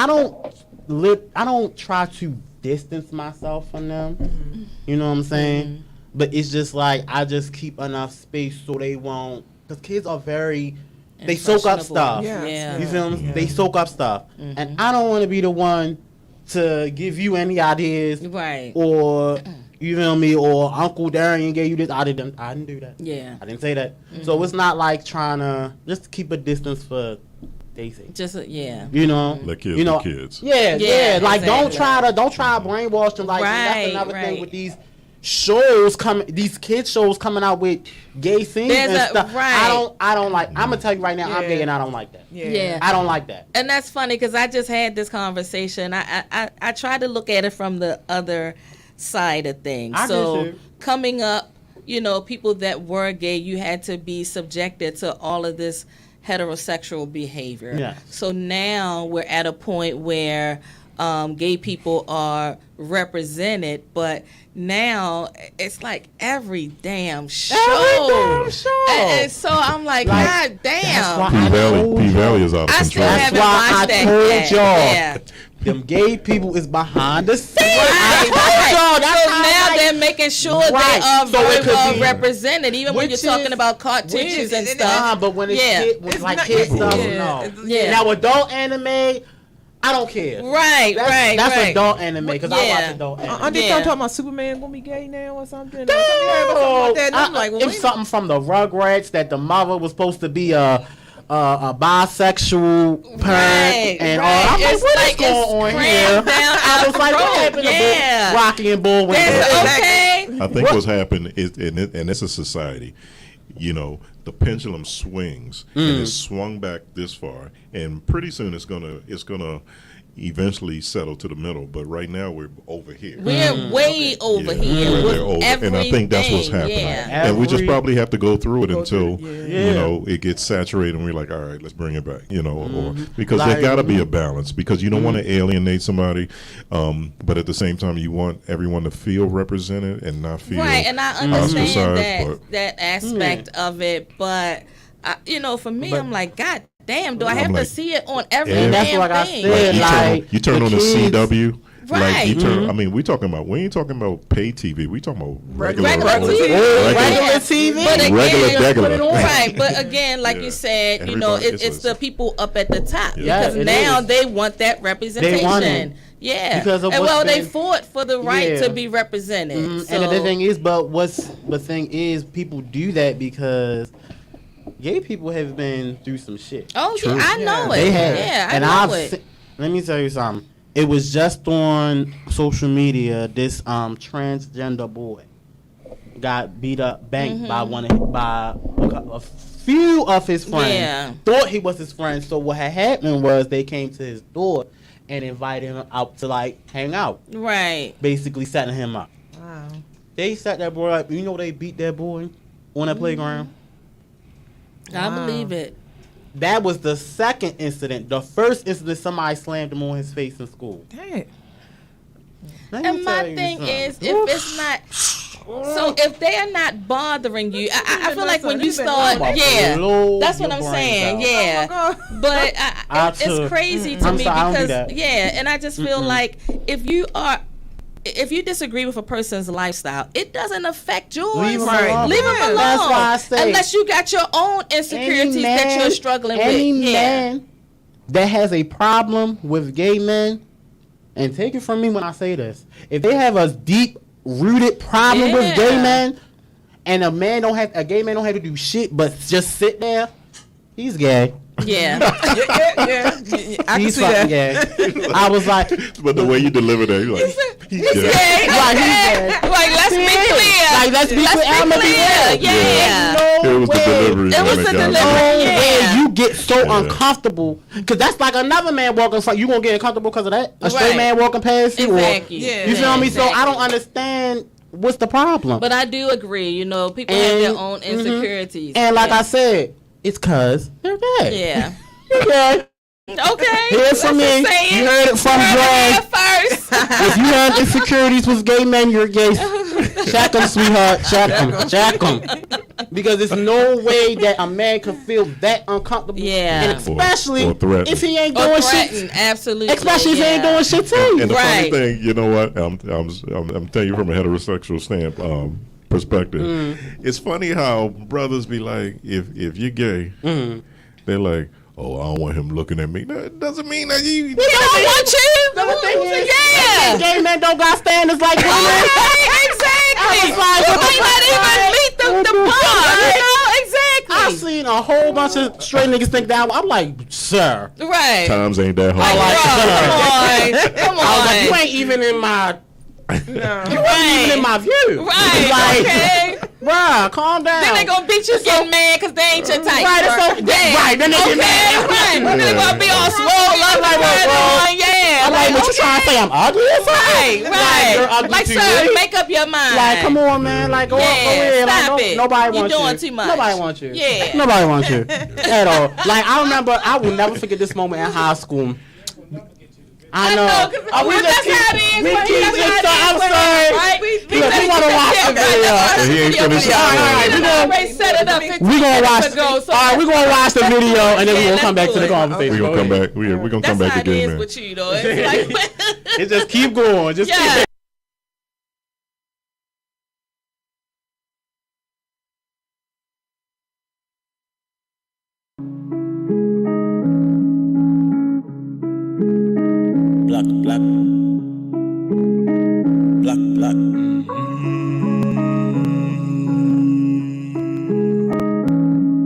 don't try to distance myself from them. You know what I'm saying? But it's just like I just keep enough space so they won't. Because kids are they soak up stuff. Yeah. You feel me? Yeah. They soak up stuff. And I don't want to be the one to give you any ideas. Right. Or, you feel me? Or Uncle Darian gave you this. I didn't do that. Yeah. I didn't say that. So it's not like trying to just keep a distance for Daisy. Just Let kids be kids. Yeah. Like exactly. don't try to brainwash them. Like that's another thing with these shows these kids shows coming out with gay scenes and stuff. Right. I don't like. I'm gonna tell you right now, I'm gay and I don't like that. Yeah. I don't like that. And that's funny because I just had this conversation. I try to look at it from the other side of things. So coming up, people that were gay, you had to be subjected to all of this heterosexual behavior. Yes. So now we're at a point where gay people are represented, but now it's like every damn show. And so I'm like God damn. P Valley is out of I control. still That's haven't why watched I that told yet. y'all. Yeah. Them gay people is behind the scenes. Right. Y'all, that's So how, now like, they're making sure Right. they are So it very could well be- represented, even when Which you're talking is- about cartoons and stuff. Nah, but when it's It's like not- kids stuff, yeah. no. Yeah. Now adult anime, I don't care. Right, That's right. adult anime because I Yeah. watch adult anime. Aren't they Yeah. talking about Superman gonna be gay now or something? No, I'm like, well, it was something from the Rugrats that the mother was supposed to be a bisexual parent and all. I'm like, It's what like is going on it's here? crammed down I was like, what happened yeah. to Rocky and Bullwinkle? Okay. I think what's happened is, and it's a society, you know, the pendulum swings and it's swung back this far, and pretty soon it's gonna eventually settle to the middle. But right now we're over here. We're way over here Where with they're over. everything. And I think that's what's happening. Yeah. And we just Every- probably have to go through it until Yeah. you know it gets saturated, and we're like, all right, let's bring it back. You know, or because Like- there got to be a balance, because you don't want to alienate somebody, but at the same time you want everyone to feel represented and not feel Right, and I understand ostracized. that aspect of it, but you know, for me, I'm like, God damn, do I have to like, see it on every Yeah. damn That's what I thing? said. You Like, you turn the on the kids- CW. Like Right. you turn, I mean, we ain't talking about pay TV. We talking about regular Regular TV. Regular TV. But again, Regular. right? But again, like Yeah. you said, you know, Everybody- it's the people up at the top Yeah, because it now is. they want that representation. want it. Yeah, Because of and what's well, they been- fought for the right Yeah. to be represented. So, And the thing is, the thing is, people do that because gay people have been through some shit. oh yeah, I know it. They have. Yeah, I and know I've it. let me tell you something. It was just on social media. This transgender boy got beat up, banked by a few of his friends. Yeah. Thought he was his friend. So what had happened was they came to his door and invited him out to like hang out. Right. Basically setting him up. wow. They set that boy up. You know they beat that boy on that playground. I Wow. believe it. That was the second incident. The first incident, somebody slammed him on his face in school. Dang. Let me And my tell you thing something. is, if it's not, so if they are not bothering you, I feel like when you He's been start, about to yeah, blow that's what your I'm brains saying, out. yeah. God. But it's took- crazy to I'm me sorry, I don't do because, that. yeah, and I just feel like if you disagree with a person's lifestyle, it doesn't affect yours. Leave 'em alone. Leave 'em alone. That's why I say- unless you got your own insecurities that you're struggling any with. Yeah. man that has a problem with gay men, and take it from me when I say this, if they have a deep rooted problem with gay Yeah. men, and a gay man don't have to do shit but just sit there, he's gay. Yeah. Yeah. I can He's see fucking that. gay. I was like, But the way you deliver that, you're like, he's Yeah, gay. Right, he's okay. gay. Like, let's be clear. Like, let's be clear. I'ma be clear. real. Yeah. No It was the way. delivery. It that was got the me. delivery. No Yeah. way you get so Yeah. uncomfortable, because that's like another man walking front. You gonna get uncomfortable because of that? A straight Right. man walking past you, Exactly. or Yeah. you feel me? So I Exactly. don't understand what's the problem. But I do agree, you know, people have And- their own insecurities. And like yeah. I said, it's cause they're gay. Yeah. Okay. Okay. Hear it from Let's me. just say You it. heard it from Heard it Dre. here first. If you have insecurities with gay men, you're gay. Check them, sweetheart. Check them. Check them. Because there's no way that a man can feel that uncomfortable. Yeah. And especially Or threatened. if he ain't Or doing threaten, shit. absolutely. Especially if he ain't yeah. doing shit too. And the Right. funny thing, you know what? I'm telling you from a heterosexual perspective. It's funny how brothers be like, if you're gay, they're like, oh, I don't want him looking at me. That doesn't mean that you. We don't want you. Yeah. Gay men don't got standards like women. Exactly. I was like, You what the might not fuck, even meet the bar. You know, exactly. I've seen a whole bunch of straight niggas think that. I'm like, sir. Right. Times ain't that Like, hard. bro, come on. Come I was on. like, you ain't even in my. No. You ain't even in my view. Right. Like, Okay. bruh, calm down. Then they gonna beat you getting mad because they ain't your type. Right, it's so- yeah. right, then they get mad. Right. Then they gonna be all swole up like Right, that bro. on. Yeah. I'm like, what you trying to say? I'm ugly or something? Right. You're ugly Like, to sir, me? make up your mind. Like, come on, man. Like, go ahead. Stop Like, it. nobody wants you. You're doing too much. Nobody wants you. Yeah. Nobody wants you at all. Like, I remember, I will never forget this moment in high school. I know. We just keep. I'm sorry. Right? We want to watch the video. He ain't finished. Set it up. We gonna watch. All right, we gonna watch the video and then we gonna come back to the conversation. We're gonna come back. We're gonna come back again, man. With you, though. It's like, It just keep going. Just keep. Black.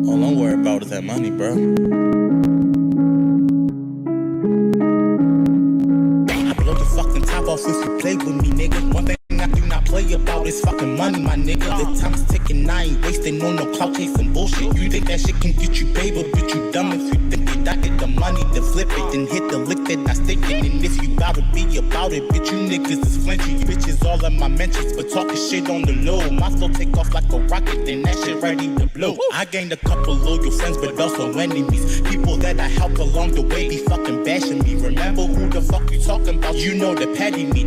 All I'm worried about is that money, bro. I blow the fucking top off if you play with me, nigga. One thing I do not play about is fucking money, my nigga. The time's ticking, I ain't wasting on no clout chasing bullshit. You think that shit can get you paid, but you dumb if you think it. I get the money to flip it, then hit the lick that I stick it. And if you gotta be about it, bitch, you niggas is flinchy. You bitches all in my mentions, but talking shit on the low. My flow take off like a rocket, then that shit ready to blow. I gained a couple loyal friends, but also enemies. People that I helped along the way be fucking bashing me. Remember who the fuck you talking about? You know the patty me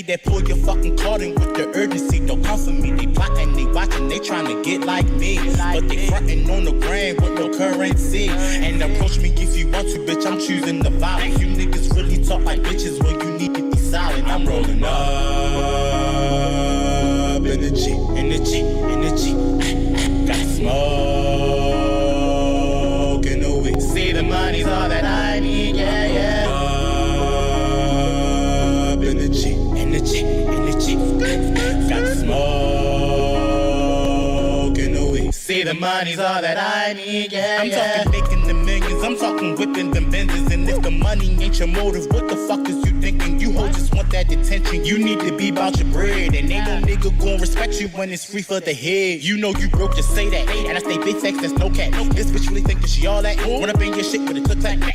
that pull your fucking card in with the urgency. Don't come for me, they plotting, they watching, they trying to get like me. But they frontin' on the gram with no currency. And approach me if you want to, bitch, I'm choosing the violence. You niggas really talk like bitches when you need to be silent. I'm rolling up in the Jeep. Got smoke in the weed. See, the money's all that I need, yeah. Up in the Jeep. Got smoke in the weed. See, the money's all that I need, yeah. I'm talking making the millions, I'm talking whipping them Benzes. And if the money ain't your motive, what the fuck is you thinking? You hoes just want that attention, you need to be about your bread. And ain't no nigga gon' respect you when it's free for the head. You know you broke, just say that. And I stay big facts, that's no cat. This bitch really think that she all that. Run up in your shit with a click clack, back.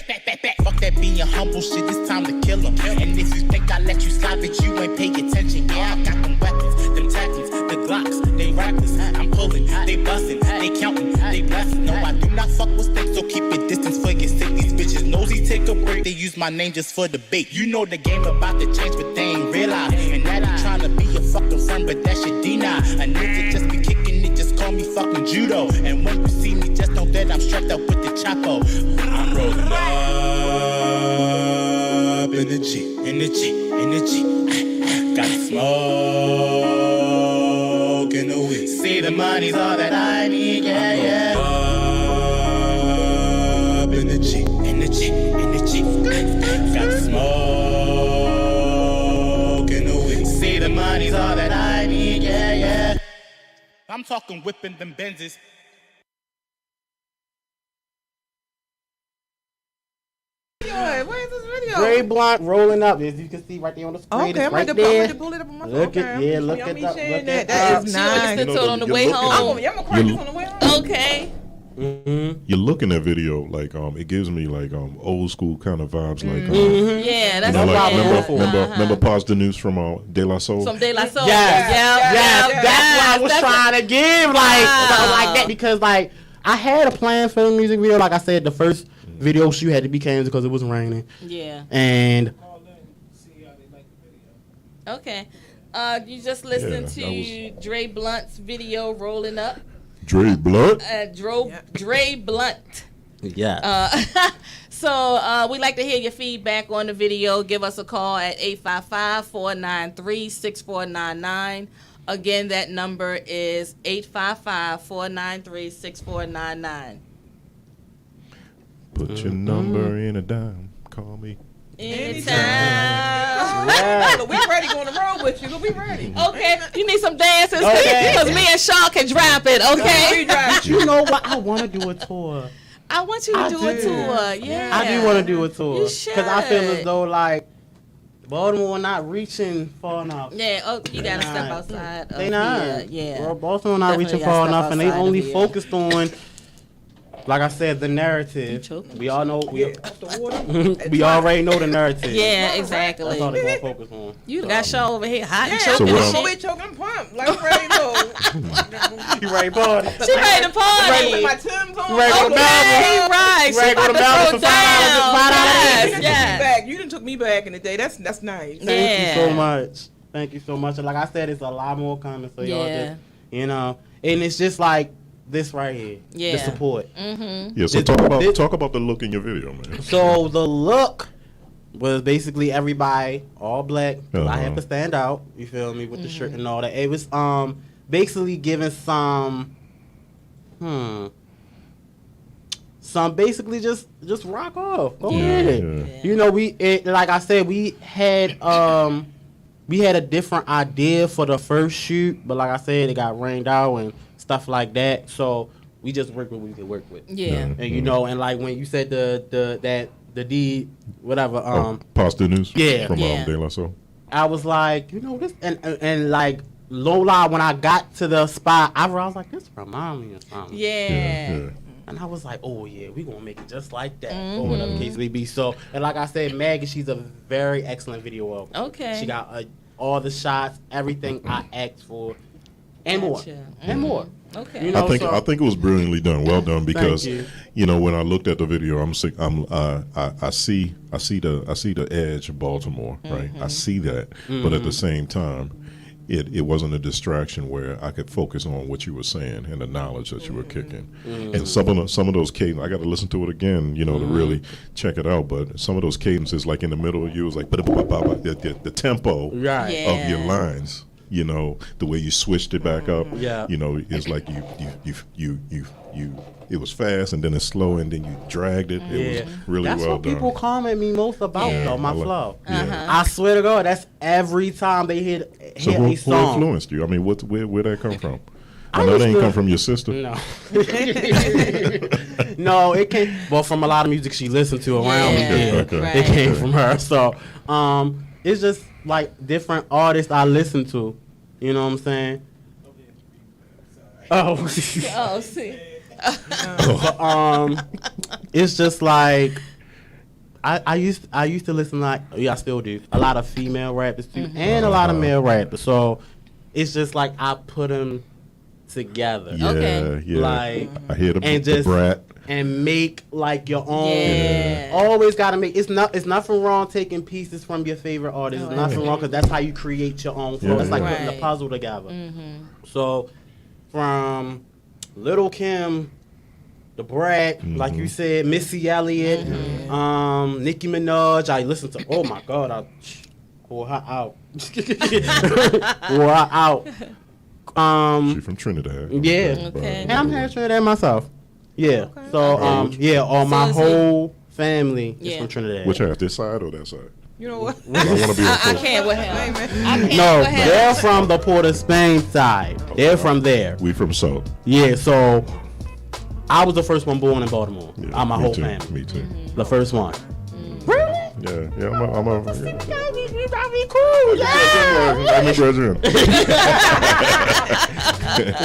Fuck that being humble shit, it's time to kill him. And if you think I let you slide, bitch, you ain't pay attention. Yeah, I got them weapons, them tactics, the Glocks, they rappers. I'm pulling, they bustin', they counting, they blessing. No, I do not fuck with stakes, so keep your distance for your sake. These bitches nosy, take a break, they use my name just for the bait. You know the game about to change, but they ain't realize. And that I'm trying to be your fucking friend, but that shit denied. A nigga just be kicking it, just call me fucking judo. And when you see me, just know that I'm strapped up with the chapo. I'm rolling up in the Jeep. Got smoke in the weed. See, the money's all that I need, yeah. Up in the Jeep. Got smoke in the weed. See, the money's all that I need, yeah. I'm talking whipping them Benzes. Where's this video? Dre Blunt rolling up, as you can see right there on the screen. Okay, I'm right going there. to pull it up on my phone. Look at That is nice. Listen to it on the way home. I'm going to crack this on the way home. Okay. You're looking at video like it gives me like old school kind of vibes like Yeah, that's you know, like, beautiful. remember Pause the News from De La Soul. Some De La Soul. Yes. Yeah. That's what I was trying to give, like that, because like I had a plan for the music video. Like I said, the first video shoot had to be canceled because it was raining. Yeah. And Okay. You just listened to Dre Blunt's video rolling up. Dre Blunt. Dre Blunt. yeah. So we'd like to hear your feedback on the video. Give us a call at 855-493-6499. Again, that number is 855-493-6499. Put your number in a dime. Call me. Anytime. Yeah. We ready going to roll with you. We ready. Okay, you need some dances Okay. because me and Shaw can drop it, okay? But you know what? I want to do a tour. I want you to do a tour. Yeah. I do want to do a tour. You Because I feel as should. though like Baltimore not reaching far enough. Yeah, you got to step outside of They not. here. Yeah. Well, Baltimore not Definitely reaching gotta far step enough, and they outside of only here. focused on like I said, the narrative. choking? We all know. We already know the narrative. Yeah, exactly. That's all they're gonna focus on. You got Shaw over here hot and Yeah, choking. So I'm what over here choking and pumped. Like, I'm ready to go. You ready, boy? She ready to party. Ready with my Timbs on. Ready to go to Okay, right. She Ready to go about to to Melbourne throw for $5. down. You done took me Yes. back. You done took me back in the day. That's nice. Thank Yeah. you so much. Thank you so much. And like I said, it's a lot more coming. So y'all Yeah. just, and it's just like this right here. Yeah. The support. Yeah, so talk about the look in your video, man. So the look was basically everybody all black. 'Cause I Uh-huh. had to stand out. You feel me with the shirt and all that. It was basically giving some basically just rock off. Go ahead. Like I said, we had a different idea for the first shoot, but like I said, it got rained out and stuff like that. So we just worked with what we could work with. Yeah. And and like when you said the D whatever Pasta News. Yeah. From Yeah. De La Soul. I was like, this and like low lie when I got to the spot, I was like, this remind me of something. Yeah. And I was like, oh yeah, we gonna make it just like that, or whatever the case may be. So, and like I said, Maggie, she's a very excellent videographer. Okay. She got all the shots, everything I asked for, and Gotcha. more, and more. Okay. You know, I think it was brilliantly done. Well done, because you. when I looked at the video, I see the edge of Baltimore, right? I see that, but at the same time, it wasn't a distraction where I could focus on what you were saying and the knowledge that you were kicking. And some of those cadences, I got to listen to it again, to really check it out. But some of those cadences, like in the middle of you, was like the tempo Right. of your lines. The way you switched it back up. Yeah. It's like you it was fast and then it's slow and then you dragged it. It was really That's well what done. people comment me most about, though, my flow. Yeah. I swear to God, that's every time they hear So a who song. influenced you? I mean, where that come from? I I know used they ain't to- come from your sister. No. No, it came from a lot of music she listened to around me. Okay, Yeah. okay. Right. It came from her. So, it's just like different artists I listen to. You know what I'm saying? Oh. Oh, see. It's just like I used to listen I still do a lot of female rappers too, and a lot of male rappers. So it's just like I put them together. Yeah, Okay. yeah. Like, I hear the and just brat. and make like your own. Yeah. Always gotta make. It's nothing wrong taking pieces from your favorite artist. It's nothing wrong, because that's how you create your own flow. Yeah. It's like Right. putting a puzzle together. So from Little Kim, the Brat, like you said, Missy Elliott, Nicki Minaj. I listened to. Oh my God, I wore her out. Wore her out. She from Trinidad. Yeah. Okay. And I'm half Trinidad myself. Yeah. So all So my is whole family is Yeah. from Trinidad. Which half? This side or that side? You know what? I want to be on I first. can't with him. I can't No, with him. they're from the Port of Spain side. They're from there. We from South. Yeah, so I was the first one born in Baltimore. Yeah, Out of my me whole too. family. Me too. The first one. Really? Yeah. I'm a You gotta be cool, yeah. I'm a graduate.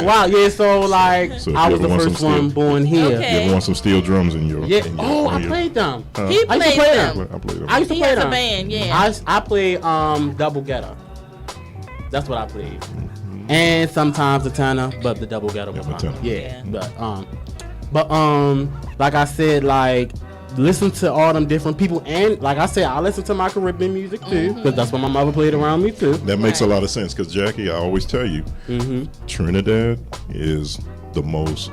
Wow, yeah, so like So if I you was the ever want first some one steel- born here. Okay. You ever want some steel drums in your? Yeah. in your- Oh, I in your- played them. He I used to played play them. I played them. I used to He play has a them. band, yeah. I played double ghetto. That's what I played. And sometimes the tenor, but the double ghetto was the mine. tenor. Yeah. But like I said, like listen to all them different people, and like I said, I listen to my Caribbean music too, because that's what my mother played around me too. That makes a lot of sense, because Jackie, I always tell you, Trinidad is the most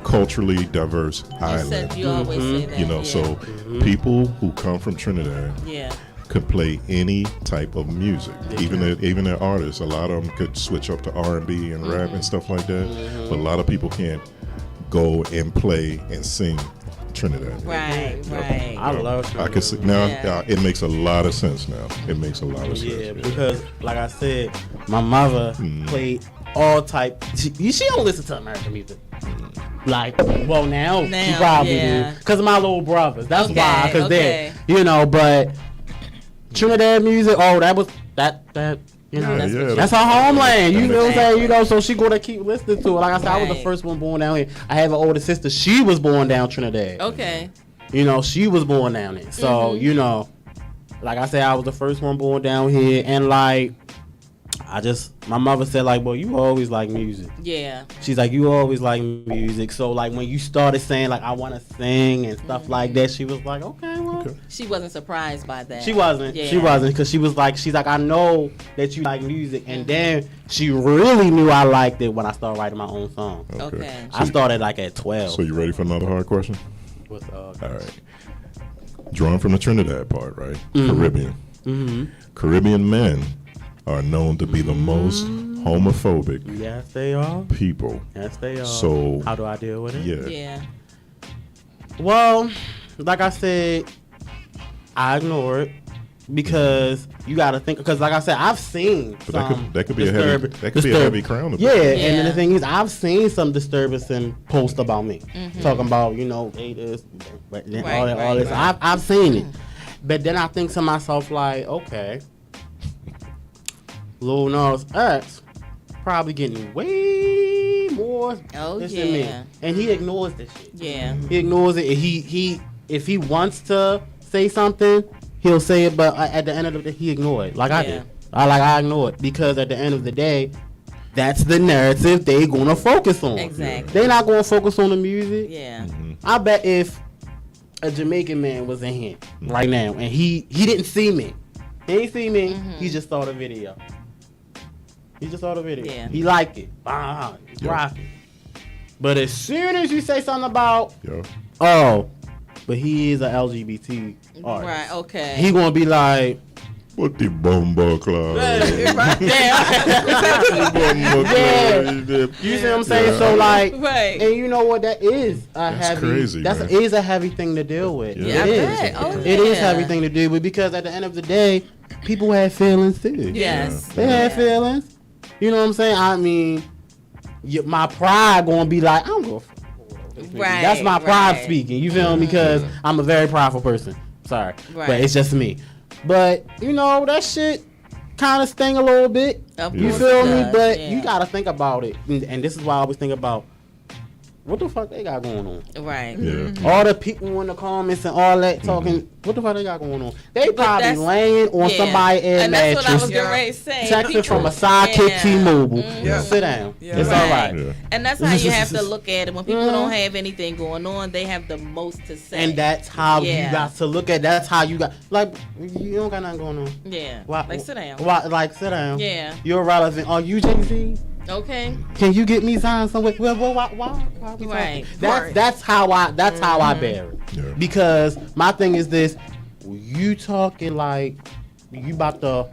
culturally diverse You island. said you always say that. You know, yeah. so people who come from Trinidad Yeah. could play any type of music. Even their artists, a lot of them could switch up to R&B and rap and stuff like that. But a lot of people can't go and play and sing Trinidad. Right, right. I love I can see now. Yeah. It makes a lot of sense now. It makes a lot of sense. Yeah, because like I said, my mother played all type. She don't listen to American music. Like, well now she Now, probably yeah. do, because of my little brothers. That's Okay, why, because okay. they're but Trinidad music. Oh, that was that You know, Yeah, that's her homeland. You know what I'm saying? You know, so she gonna keep listening to it. Like I said, I was the Right. first one born down here. I have an older sister. She was born down Trinidad. Okay. You know, she was born down there. So, you know, like I said, I was the first one born down here. And like, my mother said like, well, you always like music. Yeah. She's like, you always like music. So like when you started saying like, I want to sing and stuff like that, she was like, okay, well. She wasn't surprised by that. She wasn't. Yeah. She wasn't, because she's like, I know that you like music. And then she really knew I liked it when I started writing my own songs. Okay. I started like at 12. So you ready for another hard question? What's up? All right. Drawing from the Trinidad part, right? Caribbean. Caribbean men are known to be the most homophobic Yes, they are. people. Yes, they are. So how do I deal with it? Yeah. Yeah. Well, like I said, I ignore it because you got to think. Because like I said, I've seen But that could be a heavy crown. Yeah, Yeah. and then the thing is, I've seen some disturbance in posts about me, talking about they this, all this. I've seen it, but then I think to myself like, okay, Lil Nas X probably getting way more than me, and he ignores this shit. Yeah. He ignores it. And he if he wants to say something, he'll say it, but at the end of the day, he ignore it. Like I did. I ignore it because at the end of the day, that's the narrative they gonna focus on. Exactly. They're not gonna focus on the music. Yeah. I bet if a Jamaican man was in here right now and he didn't see me, he didn't see me. He just saw the video. Yeah. He liked it. He's rocking. But as soon as you say something about, but he is a LGBT artist. Right. Okay. He gonna be like, what the bomba club? You see what I'm saying? So like, right. And you know what? That is crazy. Is a heavy thing to deal with. Yeah. It is. It is heavy thing to deal with because at the end of the day, people have feelings too. Yes. They have feelings. You know what I'm saying? I mean, my pride gonna be like, I'm gonna. Right. That's my pride speaking. You feel me? Because I'm a very prideful person. Sorry, but it's just me. But you know that shit kind of sting a little bit. You feel me? But you gotta think about it, and this is why I always think about what the fuck they got going on. Right. Yeah. All the people in the comments and all that talking. What the fuck they got going on? They probably laying on somebody and mattress. That's what I was getting ready to say. Texting from a sidekick T-Mobile. Sit down. It's all right. Yeah. And that's how you have to look at it. When people don't have anything going on, they have the most to say. And that's how you got to look at. That's how you got. Like you don't got nothing going on. Yeah. Why, like sit down. Why, like sit down. Yeah. You're relevant. Are you Jay-Z? Okay. Can you get me signed somewhere? Well, why we Right. talking? That's how I bear it. Yeah. Because my thing is this: you talking like you about to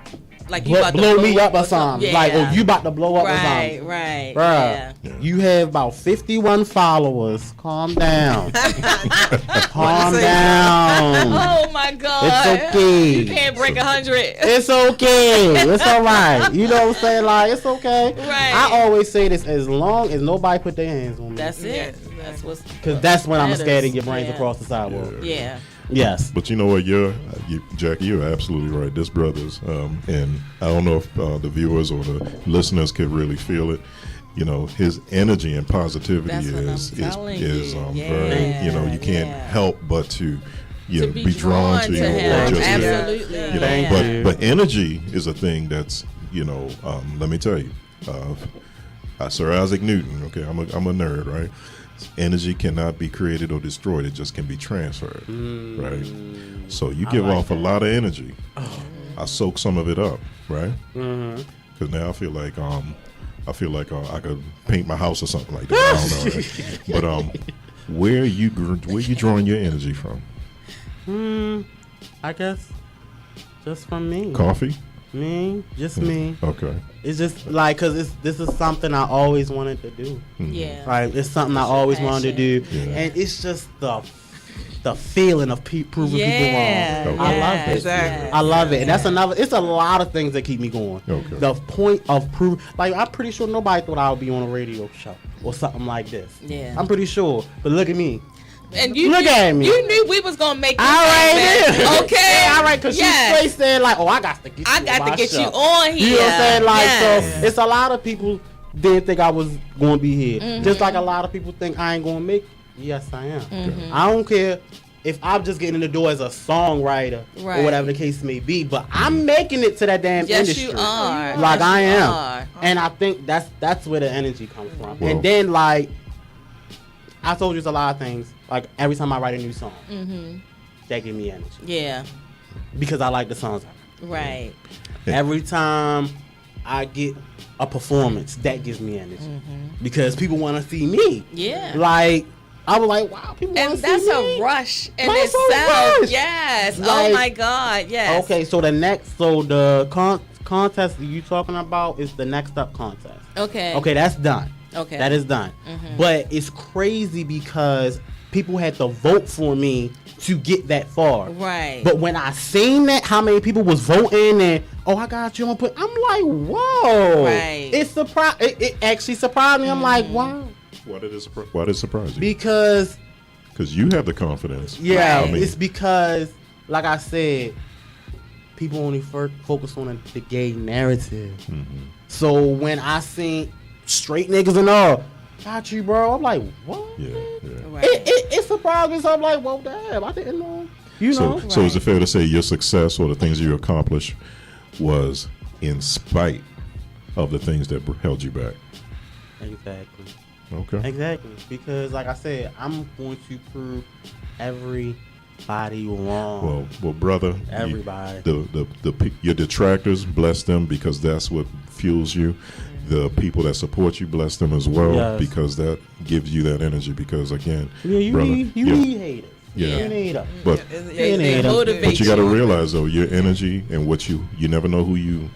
blow me up or something. Yeah. Like you about to blow up or something. Right. Bruh, you have about 51 followers. Calm down. Calm down. Oh my God. It's okay. You can't break 100. It's okay. It's all right. You know what I'm saying? Like, it's okay. Right. I always say this: as long as nobody put their hands on me. That's it. That's what's. Because that's when I'm scared to get brains Yeah. across the sidewalk. Yeah. Yes. But you know what? Jackie, you're absolutely right. This brother's, and I don't know if the viewers or the listeners could really feel it. You know, his energy and positivity is very. You know, you can't help but to be drawn to you or just absolutely. But energy is a thing that's let me tell you, Sir Isaac Newton. Okay, I'm a nerd, right? Energy cannot be created or destroyed. It just can be transferred, right? So you give off a lot of energy. I soak some of it up, right? Because now I feel like I could paint my house or something like that. I don't know, right? But where you drawing your energy from? I guess just from me. Coffee? Me, just me. Okay. It's just like this is something I always wanted to do. Yeah. Right. It's something I always wanted to do, Yeah. and it's just the feeling of proving people wrong. I love it. Exactly. I love it, and that's another. It's a lot of things that keep me going. Okay. The point of proof, like I'm pretty sure nobody thought I would be on a radio show or something like this. Yeah. I'm pretty sure, but look at me. And you Look knew, at me. You knew we was gonna make it happen. Okay. Yeah, all right, because she straight said like, oh, I got to get you you on here. You know what I'm saying? Like, so it's a lot of people didn't think I was going to be here. Just like a lot of people think I ain't going to make it. Yes, I am. I don't care if I'm just getting in the door as a songwriter or whatever the case may be, but I'm making it to that damn industry. Yes, you are. Like, yes, I am. Are. And I think that's where the energy comes from. Well, and then, like, I told you it's a lot of things. Like, every time I write a new song, that give me energy. Yeah. Because I like the songs. Right. Every time I get a performance, that gives me energy. Because people want to see me. Yeah. Like, I was like, wow, people want to see me. And that's a rush in That's a itself. rush. Yes. Like, oh my God. Yes. Okay, so the contest you talking about is the Next Up contest. Okay. Okay, that's done. Okay. That is done. But it's crazy because people had to vote for me to get that far. Right. But when I seen that, how many people was voting and, oh, I got you on put, I'm like, whoa. Right. It actually surprised me. I'm like, wow. Why did it surprise you? Because you have the confidence. yeah, I mean, it's because, like I said, people only focus on the gay narrative. So when I seen straight niggas and all, got you, bro, I'm like, what? Yeah. Right. It surprised me. So I'm like, well, damn, I didn't know. You know. So is it fair to say your success or the things you accomplished was in spite of the things that held you back? Exactly. Okay. Exactly. Because, like I said, I'm going to prove everybody wrong. Well, brother. Everybody. Your detractors, bless them because that's what fuels you. The people that support you, bless them as well, Yes. because that gives you that energy. Because again, Yeah, you brother, need haters. Yeah. You need them. But They motivate but you got to realize though, your energy and what you never know who you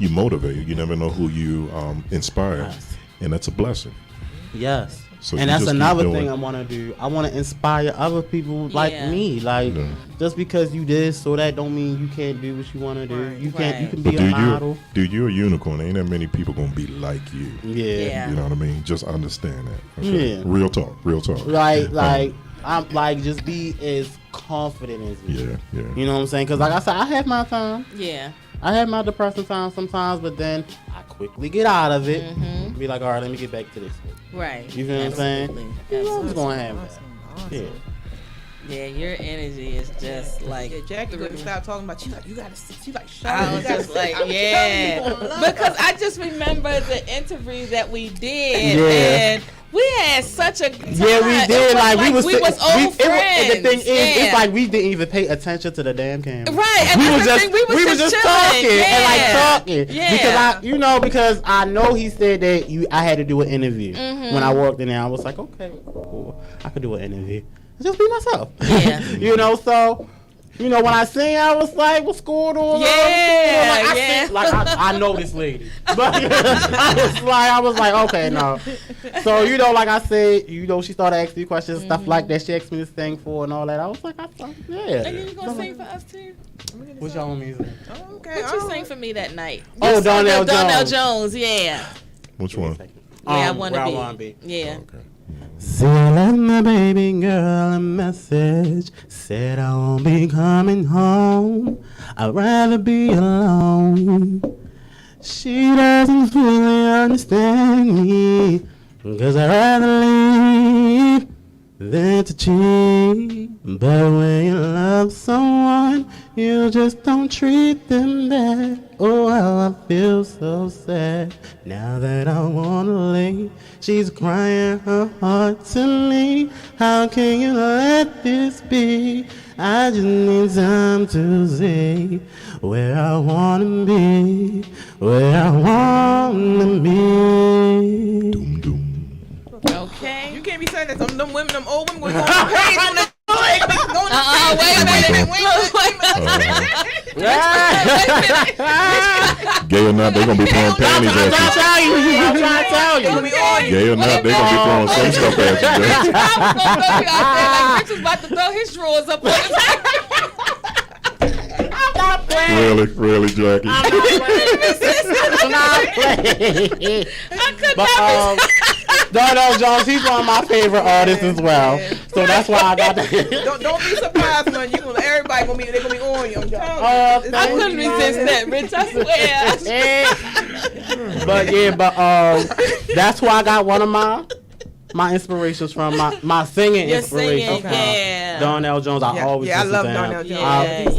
motivate. You never know who you inspire, Yes. and that's a blessing. Yes. So And you that's just keep another doing thing it. I want to do. I want to inspire other people like Yeah. me. Like, Yeah. just because you this so that don't mean you can't do what you want to do. Right. You can't. You Right. can But be a model. dude, you're a unicorn. Ain't that many people gonna be like you. Yeah. Yeah. You know what I mean? Just understand that. Okay? Yeah. Real talk. Like I'm like just be as confident as me. Yeah. You know what I'm saying? Because like I said, I have my time. Yeah. I have my depressing time sometimes, but then I quickly get out of it. Be like, all right, let me get back to this one. Right. You feel what I'm saying? Absolutely. What's going to happen? Yeah. Yeah, your energy is just like. Yeah, Jackie wouldn't stop talking about you gotta she like I was just like, yeah, because I just remember the interview that we did, Yeah. and we had such a time. Yeah, we It did. Like we was old friends. and the thing is, Yeah. it's like we didn't even pay attention to the damn camera. Right, and We that's was the just thing, we was just talking chilling. and like Yeah. talking. Yeah. Because I know he said that I had to do an interview. When I walked in there, I was like, okay, cool. I could do an interview. Just be myself. Yeah. So. When I seen, I was like, "What's going on?" Yeah, I know this lady, but I was like, okay, no. So like I said, she started asking me questions, stuff like that. She asked me to sing for and all that. I was like, yeah. And you gonna sing for us too? What y'all want me to sing? Oh, okay. What you sang for me that night? Oh, Donnell Jones. Yeah. Which one? I wanna Where be. I wanna be. Yeah. Okay. See, I left my baby girl a message. Said I won't be coming home. I'd rather be alone. She doesn't fully understand me, 'cause I'd rather leave than to cheat. But when you love someone, you just don't treat them bad. Oh, how I feel so sad. Now that I wanna leave, she's crying her heart to me. How can you let this be? I just need time to see where I wanna be, where I wanna be. Doom doom. Okay. You can't be saying that. Them women, them old women, going on the page on that. Wait a minute. Gay or not, they gonna be throwing panties at you. I'm trying to tell you. Gay or not, they gonna be throwing some stuff at you. I was gonna throw you out there like Rich was about to throw his drawers up on his Really, Jackie. I'm not playing. I could not. Darnell Jones, he's one of my favorite artists as well. So that's why I got that. Don't be surprised, man. Everybody gonna be on you. I'm telling you. I couldn't resist that, Rich. I swear. but that's why I got one of my inspirations from my singing inspiration. Yeah. Darnell Jones. I always listen love to him. Darnell Jones.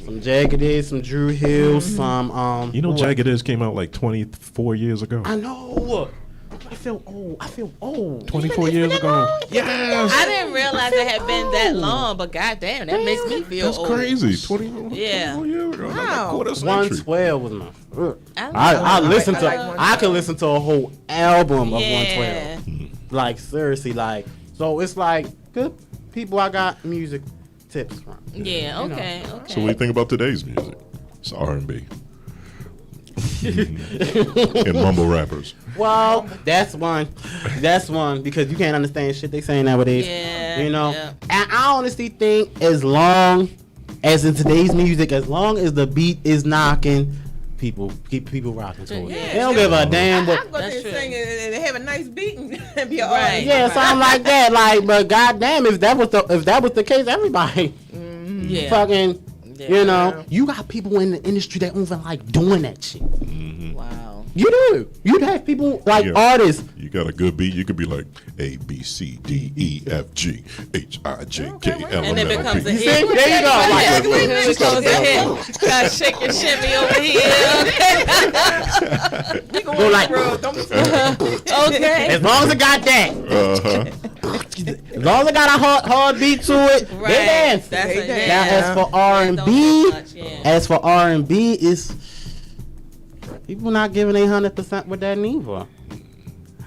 Some Jagged Edge, some Drew Hill, some Jagged Edge came out like 24 years ago. I know. I feel old. 24 years ago. Yes. I didn't realize it had been that long, but goddamn, that makes me feel That's old. crazy. 24 years ago. Wow. Quarter century. 112 was my. I listen to. I can listen to a whole album of 112. Like seriously, like so. It's like good people. I got music tips from. Yeah. Okay. Okay. So what do you think about today's music? It's R&B. And mumble rappers. Well, that's one because you can't understand shit they saying nowadays. Yeah, you know. Yeah. And I honestly think as long as in today's music, as long as the beat is knocking, people keep people rocking to it. Yeah, they don't give a damn what. I'm going to sing and have a nice beat and be all right. right. Yeah, something like that. Like, but goddamn, if that was the case, everybody fucking. Yeah. You know, you got people in the industry that don't even like doing that shit. Mm-hmm. Wow. You do. You'd have people like artists. You got a good beat. You could be like A B C D E F G H I J K L M N O P. And it becomes a hit. There you go. It becomes a hit. Gotta shake your shimmy over here. We go like, okay. As long as it got that. As long as it got a hard beat to it, right. they dance. That's now as for R&B, it's people not giving 100% what that need for.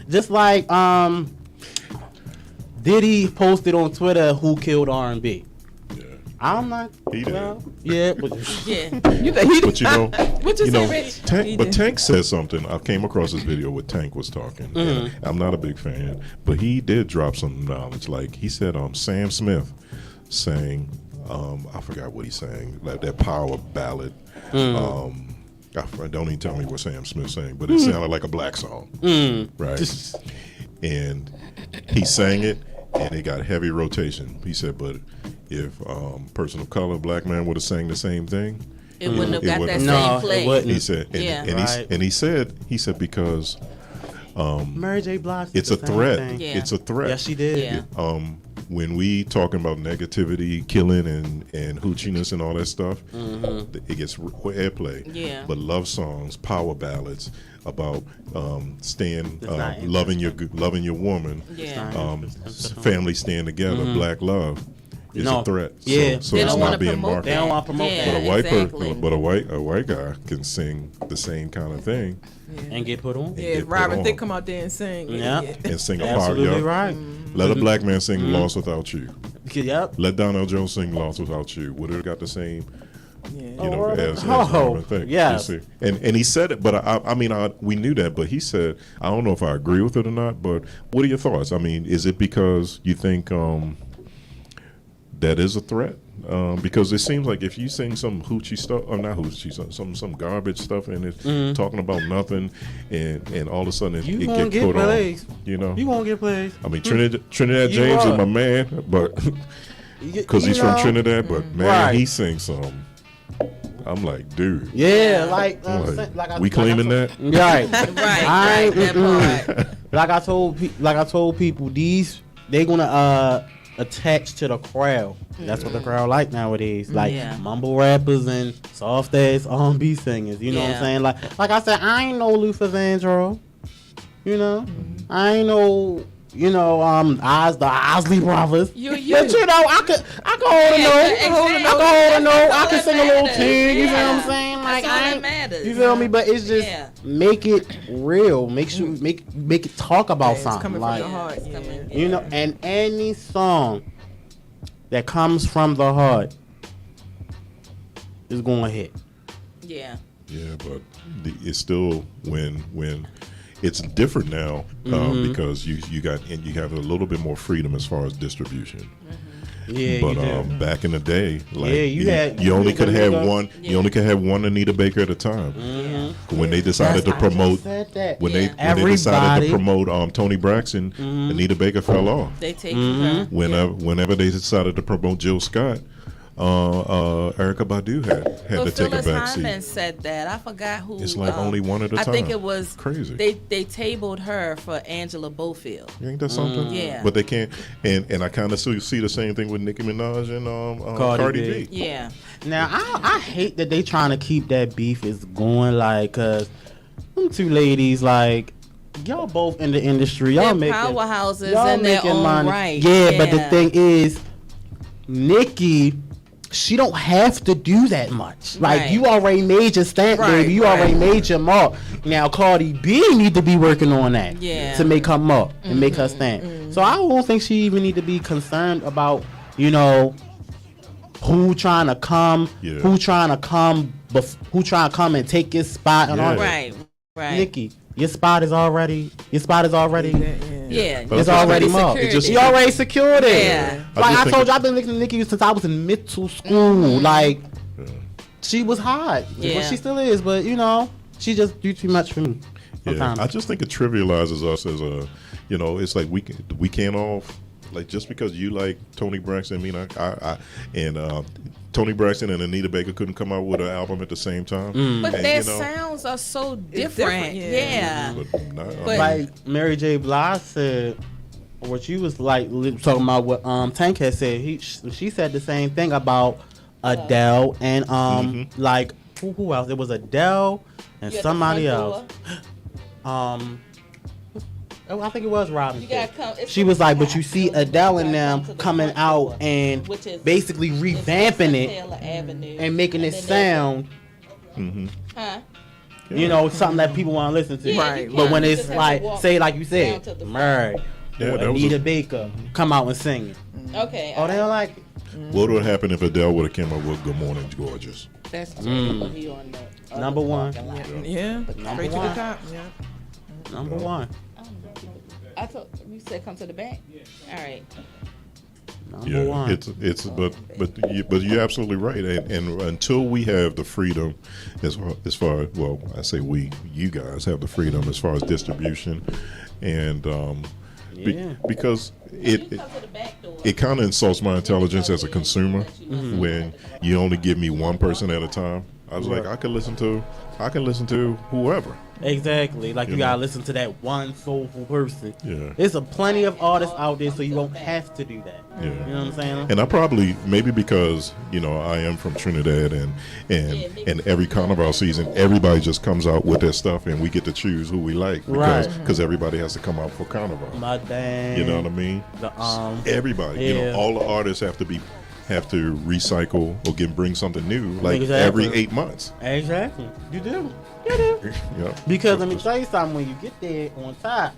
Just like Diddy posted on Twitter who killed R&B. Yeah. I'm not. He did. Yeah, but But you know, what you say, Rich? Tank said something. I came across this video where Tank was talking. And I'm not a big fan, but he did drop some knowledge. Like he said, Sam Smith sang, I forgot what he sang, like that power ballad. Don't even tell me what Sam Smith sang, but it sounded like a black song, right? And he sang it, and it got heavy rotation. He said, but if person of color, black man, would have sang the same thing, it wouldn't have got that same play. He said, he said because Mary J. Blige. It's a threat. Yeah. It's a threat. Yes, she did. Yeah. When we talking about negativity, killing, and hoochiness and all that stuff, it gets airplay. Yeah. But love songs, power ballads about loving your woman, family staying together, black love. It's a threat. Yeah. So it's not being marketed. They don't want to promote that. But a white guy can sing the same kind of thing. And get put on. Yeah, Robin Thicke come out there and sing. And sing a part. Absolutely right. Let a black man sing Lost Without You. Yep. Let Darnell Jones sing Lost Without You. Would it got the same, as Robin Thicke. Yes. And he said it, but I mean, we knew that, but he said, I don't know if I agree with it or not, but what are your thoughts? I mean, is it because you think that is a threat? Because it seems like if you sing some hoochie stuff, or not hoochie, some garbage stuff, and it's talking about nothing, and all of a sudden it gets put plays. on, you know, you won't get plays. I mean, Trinidad James is my man, but because he's from Trinidad, but man, he sings some. I'm like, dude. Yeah, we claiming that. Right. Like I told people, they gonna attached to the crowd. That's what the crowd like nowadays. Like mumble rappers and soft ass R&B singers. You know what I'm saying? Like I said, I ain't no Luther Vandross. You know, I ain't no. The Osley Brothers. But you know, I can hold a note. I can sing a little tune. You feel what I'm saying? Like that's all that matters. You feel me? But it's just make it real. Make it talk about something. Coming like from the heart. you know, and any song that comes from the heart is going to hit. Yeah. Yeah, but it's still when it's different now because you have a little bit more freedom as far as distribution. Yeah, but back in the day, like yeah, you only could have go. one. You only could have one Anita Baker at a time. When they decided to promote, when they decided to promote Tony Braxton, Anita Baker fell off. They take her. Whenever they decided to promote Jill Scott, Erykah Badu had to take a back seat. Hyman said that. I forgot who. It's like only one at a time. I think it was crazy. They tabled her for Angela Bofield. Ain't that something? Yeah. But they can't. And I kind of see the same thing with Nicki Minaj and Cardi B. Yeah. Now I hate that they trying to keep that beef is going, like, cause them two ladies, like, y'all both in the industry, y'all They're making powerhouses y'all in their making own money. right. Yeah, but the thing is, Nicki, she don't have to do that much. Like, Right. you already made your stamp, baby. You already made your mark. Now Cardi B need to be working on that to make her mark and make her stamp. So I don't think she even need to be concerned about, you know, who trying to come and take your spot and all that. Right. Nikki, your spot is already Yeah. it's already marked. She already secured it. Yeah. Like I told you, I've been listening to Nikki since I was in middle school. Like, she was hot. Yeah. But she still is, but you know, she just do too much for me. Yeah, I just think it trivializes us as a, you know, it's like we can't all, like, just because you like Tony Braxton, Tony Braxton and Anita Baker couldn't come out with an album at the same time. But their sounds are so different. Yeah. But like Mary J. Blige said, what you was like talking about what Tank had said. She said the same thing about Adele and like who else? It was Adele and somebody else. I think it was Robin. She was like, but you see Adele and them coming out and basically revamping it and making it sound, you know, something that people want to listen to. Right. But when it's like, say like you said, Murray, Anita Baker come out and sing it. Okay. Oh, they don't like it. What would happen if Adele would have came up with "Good Morning, Gorgeous"? That's Number one. Yeah. Number Straight one. to the top. Yeah. Number one. I thought you said come to the back. All right. Number one. But you're absolutely right. And until we have the freedom, as far well, I say you guys have the freedom as far as distribution, and because it kind of insults my intelligence as a consumer when you only give me one person at a time. I was like, I can listen to whoever. Exactly. Like, you gotta listen to that one soulful person. Yeah. There's plenty of artists out there, so you won't have to do that. Yeah. You know what I'm saying? And I probably, maybe because, you know, I am from Trinidad and every carnival season, everybody just comes out with their stuff and we get to choose who we like because everybody has to come out for carnival. My dang. You know what I mean? Everybody. You know, all the artists have to recycle or bring something new every 8 months. Exactly. You do. Yeah. Because let me tell you something, when you get there on top,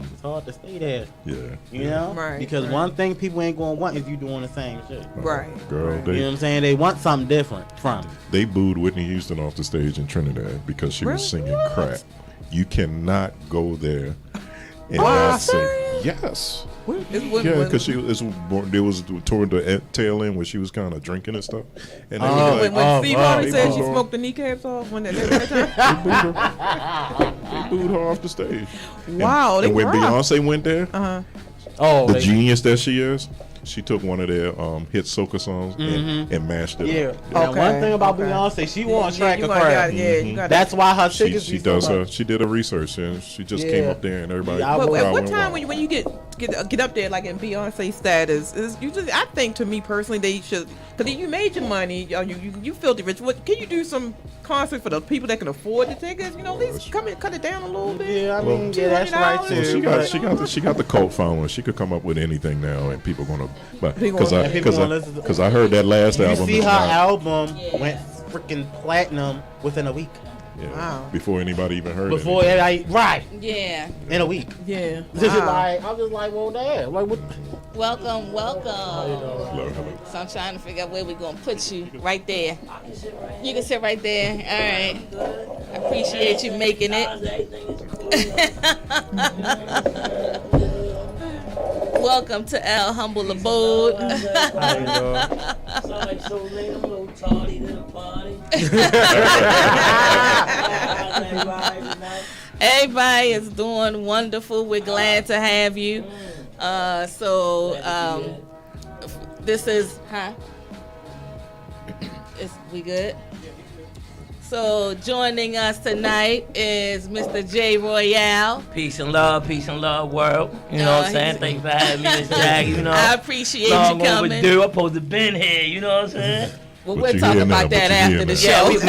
it's hard to stay there. Yeah. You know? Right. Because one thing people ain't gonna want is you doing the same shit. Right. Girl, you know what I'm saying? They want something different from it. They booed Whitney Houston off the stage in Trinidad because she was singing crap. You cannot go there and not sing. Yes. Yeah, because there was toward the tail end where she was kind of drinking and stuff. And when Steve Harvey said she smoked the kneecaps off when that they booed her off the stage. Wow, and when Beyonce went there, the genius that she is, she took one of their hit soca songs and mashed it up. Now, one thing about Beyonce, she won't track a crowd. That's why her tickets. She did her research and she just came up there and everybody. But at what time when you get up there like in Beyonce status is usually, I think, to me personally, they should, because you made your money, you filthy rich. What can you do some concert for the people that can afford the tickets? You know, at least come and cut it down a little bit. Yeah, I mean, that's right too. Well, she got the cult following. She could come up with anything now, and people gonna. Because I heard that last album. You see, her album went freaking platinum within a week. Yeah. Wow. Before anybody even heard it. Right. Yeah. In a week. Yeah. I was like, well, damn. Like, what? Welcome. Hello. So I'm trying to figure out where we're going to put you. Right there. You can sit right there. All right. I appreciate you making it. Well, welcome to our humble abode. Somebody so late, I'm a little tardy to the party. Everybody is doing wonderful. We're glad to have you. This is, we good? So joining us tonight is Mr. J. Royale. Peace and love, world. You know what I'm saying? Thank you for having me, Miss Jackie. You know, I appreciate you coming. Overdue. I'm supposed to been here. You know what I'm saying? Well, we'll talk about that after the show. We can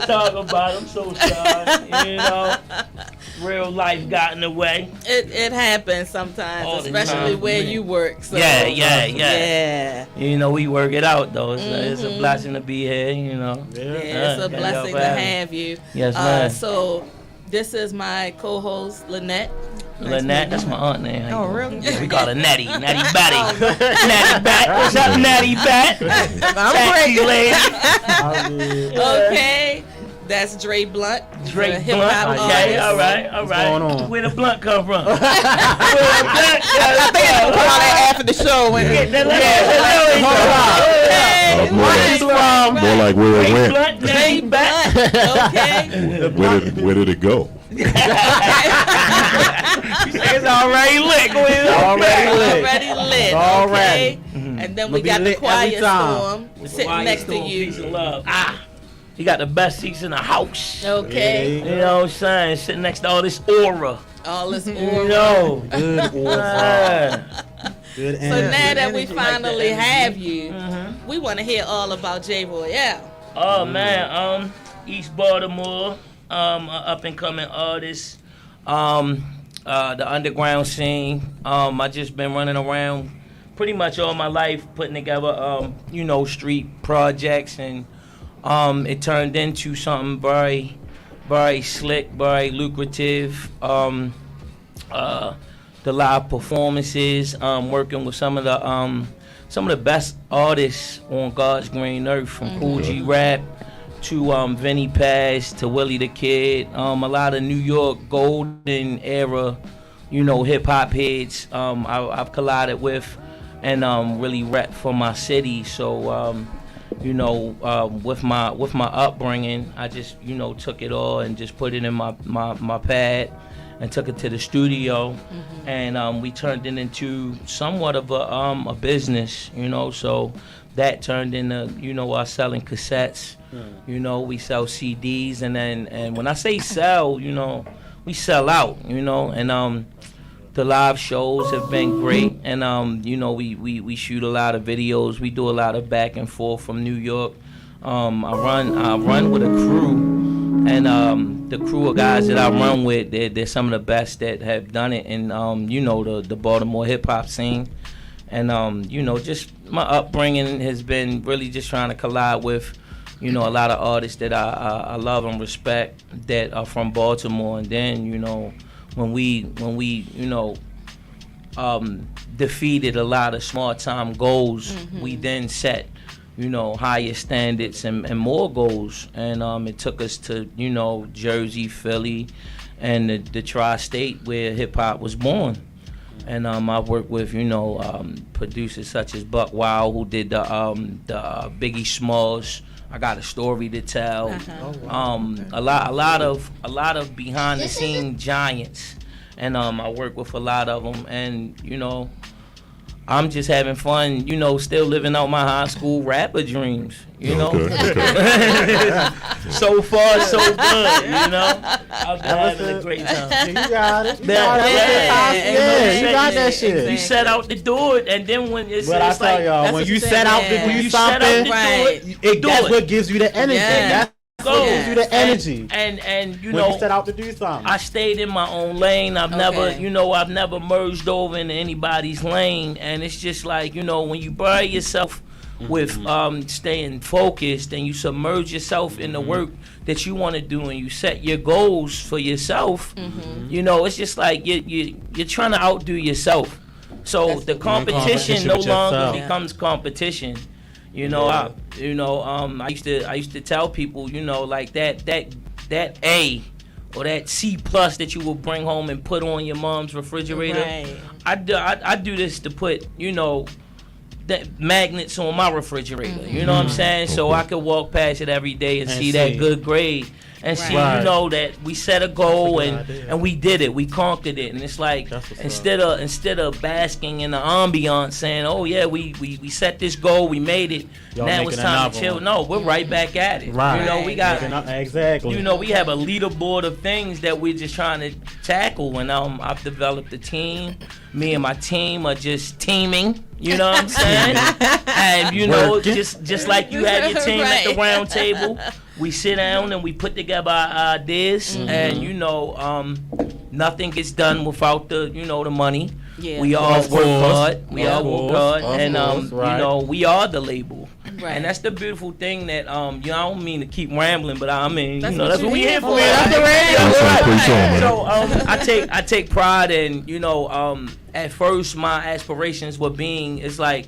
talk about it. I'm so sorry. You know, real life got in the way. It happens sometimes, especially where you work. So. Yeah. You know, we work it out though. It's a blessing to be here. You know. Yeah, it's a blessing to have you. Yes, ma'am. So this is my co-host Lynette. Lynette, that's my aunt name. Oh, really? We call her Natty Batty. Natty Bat. What's up, Natty Bat? I'm great, lady. Okay. That's Dre Blunt. Dre Blunt. Okay, all right. What's going on? Where the blunt come from? I think it's gonna come out after the show. When More like where it went. Blunt, Natty Bat. Okay. Where did it go? It's already lit. Already lit. Okay. And then we got the quiet storm sitting next to you. Peace and love. You got the best seats in the house. Okay. You know what I'm saying? Sitting next to all this aura. All this aura. You know. Good aura. Good So now that we finally have you, we want to hear all about J. Royale. Oh man, East Baltimore, up and coming artist, the underground scene. I just been running around pretty much all my life, putting together, street projects, and it turned into something very, very slick, very lucrative. The live performances, working with some of the best artists on God's green earth, from Cool G Rap to Vinnie Paz to Willie the Kid. A lot of New York golden era, hip hop heads I've collided with and really rep for my city. So with my upbringing, I just took it all and just put it in my pad and took it to the studio, and we turned it into somewhat of a business, So that turned into us selling cassettes. We sell CDs, and when I say sell, we sell out, and the live shows have been great, and we shoot a lot of videos. We do a lot of back and forth from New York. I run with a crew, and the crew of guys that I run with, they're some of the best that have done it in the Baltimore hip hop scene. And just my upbringing has been really just trying to collide with a lot of artists that I love and respect that are from Baltimore. And then when we defeated a lot of small time goals, we then set higher standards and more goals, and it took us to Jersey, Philly, and the tri-state where hip hop was born. And I've worked with producers such as Buck Wild, who did the Biggie Smalls. I got a story to tell. A lot of behind the scene giants, and I work with a lot of them, and I'm just having fun, still living out my high school rapper dreams, Okay. So far, so good, I've been having a great time. You got it. You got that shit. You set out to do it, and then when it's, but it's I tell y'all, when you set out to do something, that's what gives you the energy. That's what gives you the energy. And when you set out to do something. I stayed in my own lane. I've never merged over into anybody's lane, and it's just like when you bury yourself with staying focused, and you submerge yourself in the work that you want to do, and you set your goals for yourself. It's just like you're trying to outdo yourself. So the competition no longer becomes competition. I used to tell people, like that A or that C plus that you will bring home and put on your mom's refrigerator. Right. I do this to put, you know, that magnets on my refrigerator. You know what I'm saying? So I could walk past it every day and see that good grade. And see, you know, that we set a goal and we did it. We conquered it. And it's like, instead of basking in the ambiance saying, oh yeah, we set this goal, we made it, now it's time to chill. No, we're right back at it. Right. You know, we got exactly. You know, we have a leaderboard of things that we're just trying to tackle. And I've developed a team. Me and my team are just teaming. You know what I'm saying? And you know, just like you have your team at the round table, we sit down and we put together our ideas, and you know, nothing gets done without the money. Yeah. We all work hard. We all work hard, and you know, we are the label. Right. And that's the beautiful thing that you know, I don't mean to keep rambling, but I mean, you know, that's what we here for. That's the radio. So I take pride in, you know, at first my aspirations were being, it's like,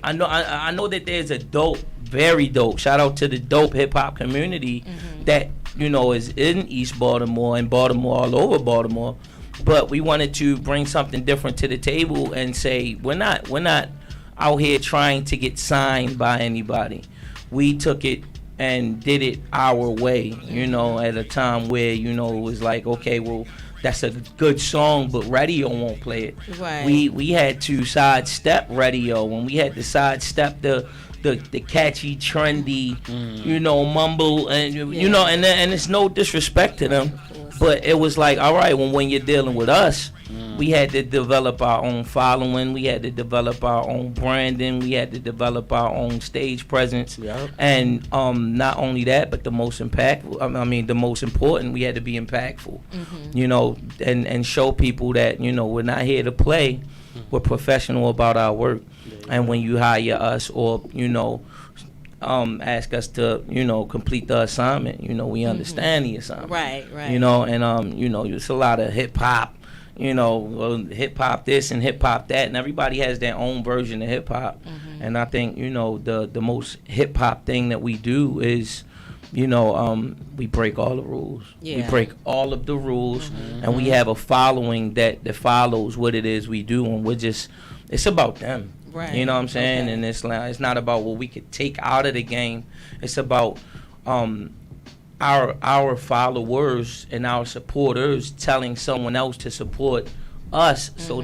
I know that there's a dope, very dope, shout out to the dope hip hop community that, you know, is in East Baltimore and Baltimore, all over Baltimore. But we wanted to bring something different to the table and say we're not out here trying to get signed by anybody. We took it and did it our way, you know, at a time where, you know, it was like, okay, well, that's a good song, but radio won't play it. Right. We had to sidestep radio, and we had to sidestep the catchy, trendy, you know, mumble, and you know, and it's no disrespect to them, but it was like, all right, when you're dealing with us, we had to develop our own following, we had to develop our own branding, we had to develop our own stage presence, and not only that, but the most impactful, the most important, we had to be impactful, you know, and show people that, you know, we're not here to play, we're professional about our work. And when you hire us, or, you know, ask us to, you know, complete the assignment, you know, we understand the assignment. Right. You know, and you know, it's a lot of hip hop, you know, hip hop this and hip hop that, and everybody has their own version of hip hop. And I think, you know, the most hip hop thing that we do is, you know, we break all the rules. We break all of the rules, and we have a following that follows what it is we do, and we're just, it's about them. Right. You know what I'm saying? And it's not about what we could take out of the game. It's about our followers and our supporters telling someone else to support us, so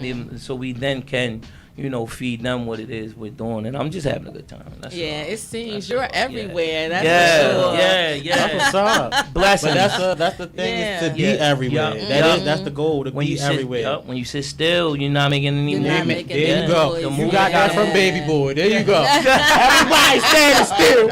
we then can, you know, feed them what it is we're doing. And I'm just having a good time. That's all. It seems you're everywhere. That's for sure. That's what's up. Blessings. But that's the thing, is to be everywhere. That's the goal, to be everywhere. When you sit still, you're not making any movement. There you go. You got that from Baby Boy. There you go. Everybody standing still.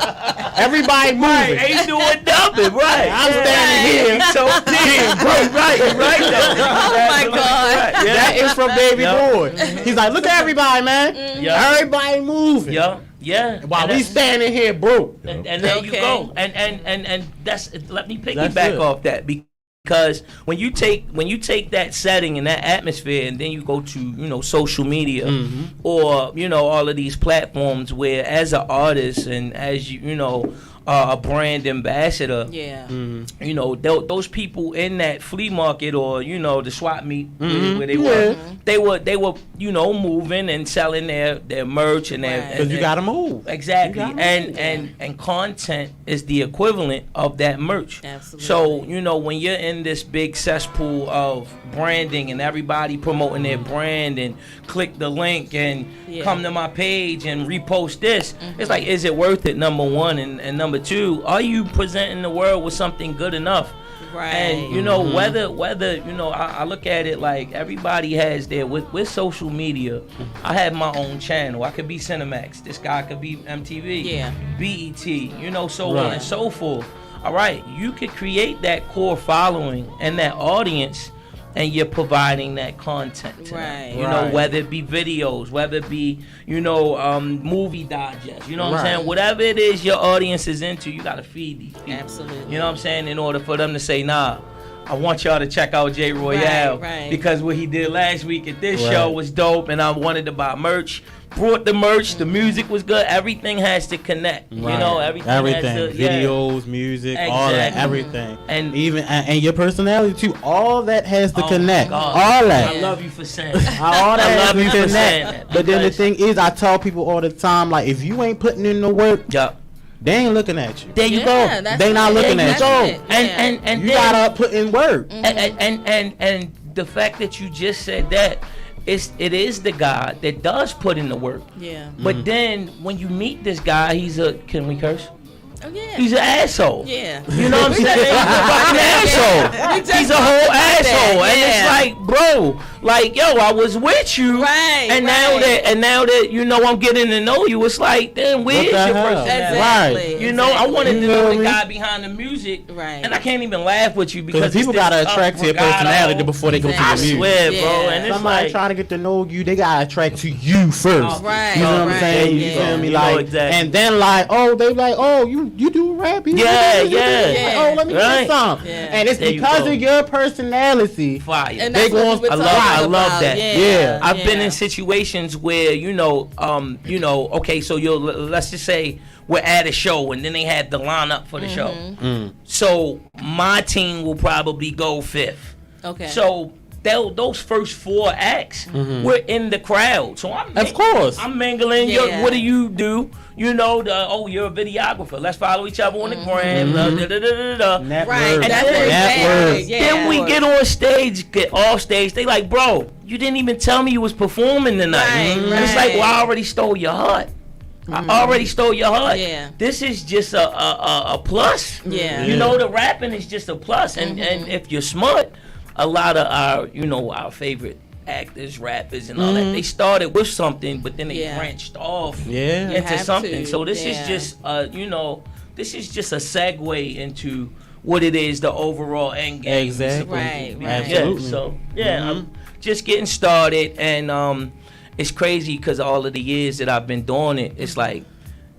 Everybody moving. Ain't doing nothing. Right. I'm standing here. So right. Oh my God. That is from Baby Boy. He's like, look at everybody, man. Everybody moving. Yeah. While we standing here broke. And there you go. And that's, let me piggyback off that, because when you take that setting and that atmosphere, and then you go to, you know, social media, or, you know, all of these platforms where, as an artist and as you know, a brand ambassador, you know, those people in that flea market, or, you know, the swap meet where they were, you know, moving and selling their merch and their, because you gotta move. Exactly. And content is the equivalent of that merch. Absolutely. So, you know, when you're in this big cesspool of branding and everybody promoting their brand and click the link and come to my page and repost this, it's like, is it worth it, number one? And number two, are you presenting the world with something good enough? Right. And, you know, whether you know, I look at it like everybody has their, with social media, I have my own channel. I could be Cinemax. This guy could be MTV. BET, you know, so on and so forth. All right, you could create that core following and that audience, and you're providing that content to them. You know, whether it be videos, whether it be, you know, movie digest, you know what I'm saying? Whatever it is your audience is into, you got to feed these people. Absolutely. You know what I'm saying? In order for them to say, nah, I want y'all to check out J Royale because what he did last week at this show was dope, and I wanted to buy merch. Brought the merch, the music was good. Everything has to connect, you know. Everything has to, videos, music, all that, everything, and even and your personality too. All that has to connect. God. All that. I love you for saying that. All that I love has you to for connect. saying that. But then the thing is, I tell people all the time, like, if you ain't putting in the work, they ain't looking at you. There you go. They not looking at you. And you gotta put in work. And the fact that you just said that. It is the guy that does put in the work. Yeah. But then when you meet this guy, can we curse? Oh, yeah. He's an asshole. Yeah. You know what I'm saying? He's a fucking asshole. He's a whole asshole. And it's like, bro, like, yo, I was with you. Right. And now that you know I'm getting to know you, it's like, then where's your personality? Exactly. You know, I wanted to know the guy behind the music. Right. And I can't even laugh with you because people gotta attract to your personality before they go to the music. I swear, bro. And it's somebody like, trying to get to know you, they gotta attract to you first. Right. You know what I'm saying? You feel me? Like, and then like, oh, they like, oh, you do rap? Yeah. Like, oh, let me get some. Yeah. And it's because of your personality. Fire. And they going. I love that. Yeah. I've been in situations where okay, so let's just say we're at a show and then they had the lineup for the show. So my team will probably go 5th. Okay. So those first 4 acts were in the crowd. So I'm mingling. Yeah. What do you do? You know, you're a videographer. Let's follow each other on the gram. Right. And then we get on stage, get off stage. They like, bro, you didn't even tell me you was performing tonight. And it's like, well, I already stole your heart. I already stole your heart. Yeah. This is just a plus. Yeah. You know, the rapping is just a plus. And if you're smart, a lot of our favorite actors, rappers, and all that, they started with something, but then they branched off into something. So this is just this is just a segue into what it is, the overall end game. Exactly. Right. Absolutely. Yeah, so I'm just getting started, and it's crazy because all of the years that I've been doing it, it's like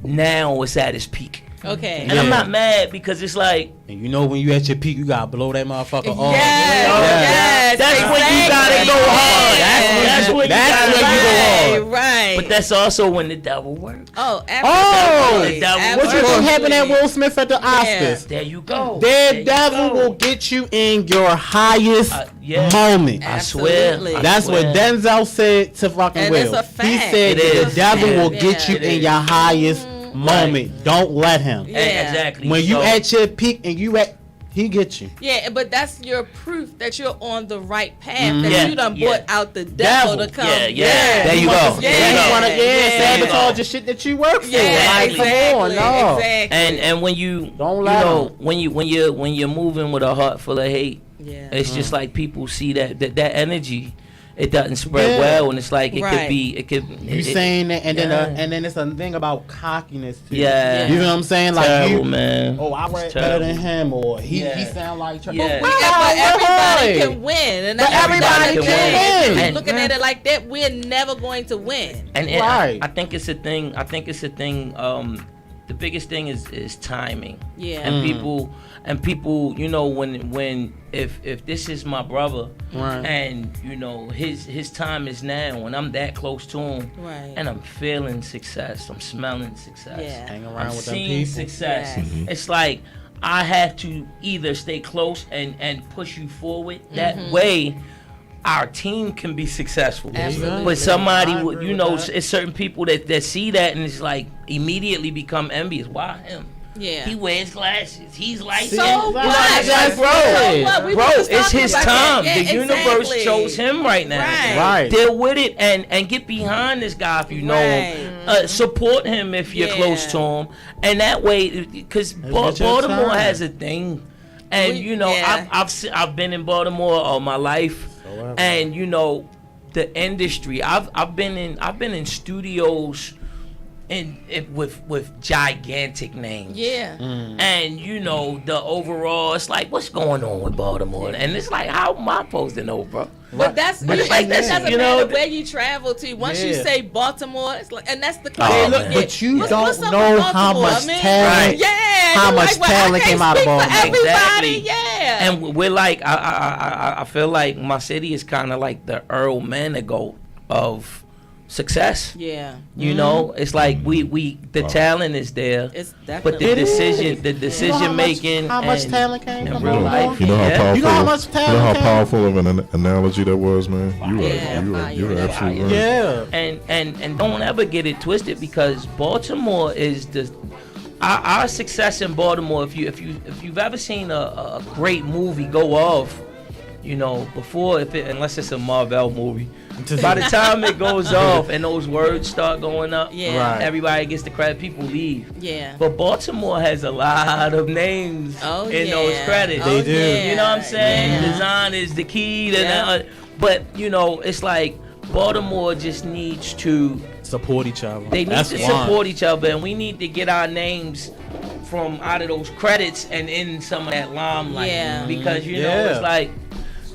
now it's at its peak. Okay. And I'm not mad because it's like, and you know when you at your peak, you gotta blow that motherfucker off. Yes. That's when you gotta go hard. That's when you go hard. Right. But that's also when the devil works. Oh, absolutely. What you gonna happen at Will Smith at the Oscars? There you go. The devil will get you in your highest moment. I swear. That's what Denzel said to fucking Will. He said the devil will get you in your highest moment. Don't let him. Exactly. When you at your peak and he gets you. Yeah, but that's your proof that you're on the right path. That you done brought out the devil to come. There you go. Sabotage the shit that you work for. Exactly. Come on, no. Exactly. And when you when you're moving with a heart full of hate, it's just like people see that energy. It doesn't spread well, and it's like it could be. You saying that, and then it's a thing about cockiness too. Yeah, you know what I'm saying? Like terrible, man. Oh, I rap better than him, or he sound like. But everybody can win, and everybody can win. And looking at it like that, we're never going to win. And I think it's a thing. The biggest thing is timing. Yeah. And people, you know, when if this is my brother, and you know his time is now, and I'm that close to him, and I'm feeling success, I'm smelling success, hang around with them seeing people. success. It's like I have to either stay close and push you forward. That way, our team can be successful. Absolutely. But somebody, you know, it's certain people that see that and it's like immediately become envious. Why him? Yeah. He wears glasses. He's like, so what? Bro, it's his time. The universe chose him right now. Right. Deal with it and get behind this guy if you know him. Support him if you're close to him. And that way, because Baltimore has a thing. And you know, I've been in Baltimore all my life. And you know, the industry. I've been in studios with gigantic names. Yeah. And you know, the overall, it's like, what's going on with Baltimore? And it's like, how am I supposed to know, bro? But that's But it like doesn't you know, matter where you travel to. Once you say Baltimore, it's like, and that's the But you What's don't up know with how Baltimore? much I mean, talent, how much talent came out of Baltimore. Exactly. Yeah. And we're like, I feel like my city is kind of like the Earl Manigault of success. Yeah. You know, it's like the talent is there, It's but the decision making. How much talent came in from real Baltimore? life. You know how powerful. You know how much talent You know how came? powerful of an analogy that was, man. You were Yeah. absolutely right. Yeah. And don't ever get it twisted, because Baltimore is our success in Baltimore. If you've ever seen a great movie go off, you know, before unless it's a Marvel movie. By the time it goes off and those words start going up, everybody gets the credit, people leave. Yeah. But Baltimore has a lot of names in those credits. They do. You know what I'm saying? Yeah. Design is the key. But, you know, it's like Baltimore just needs to support each other. They need to support each other, and we need to get our names from out of those credits and in some of that limelight. Yeah. Because, you know, it's like,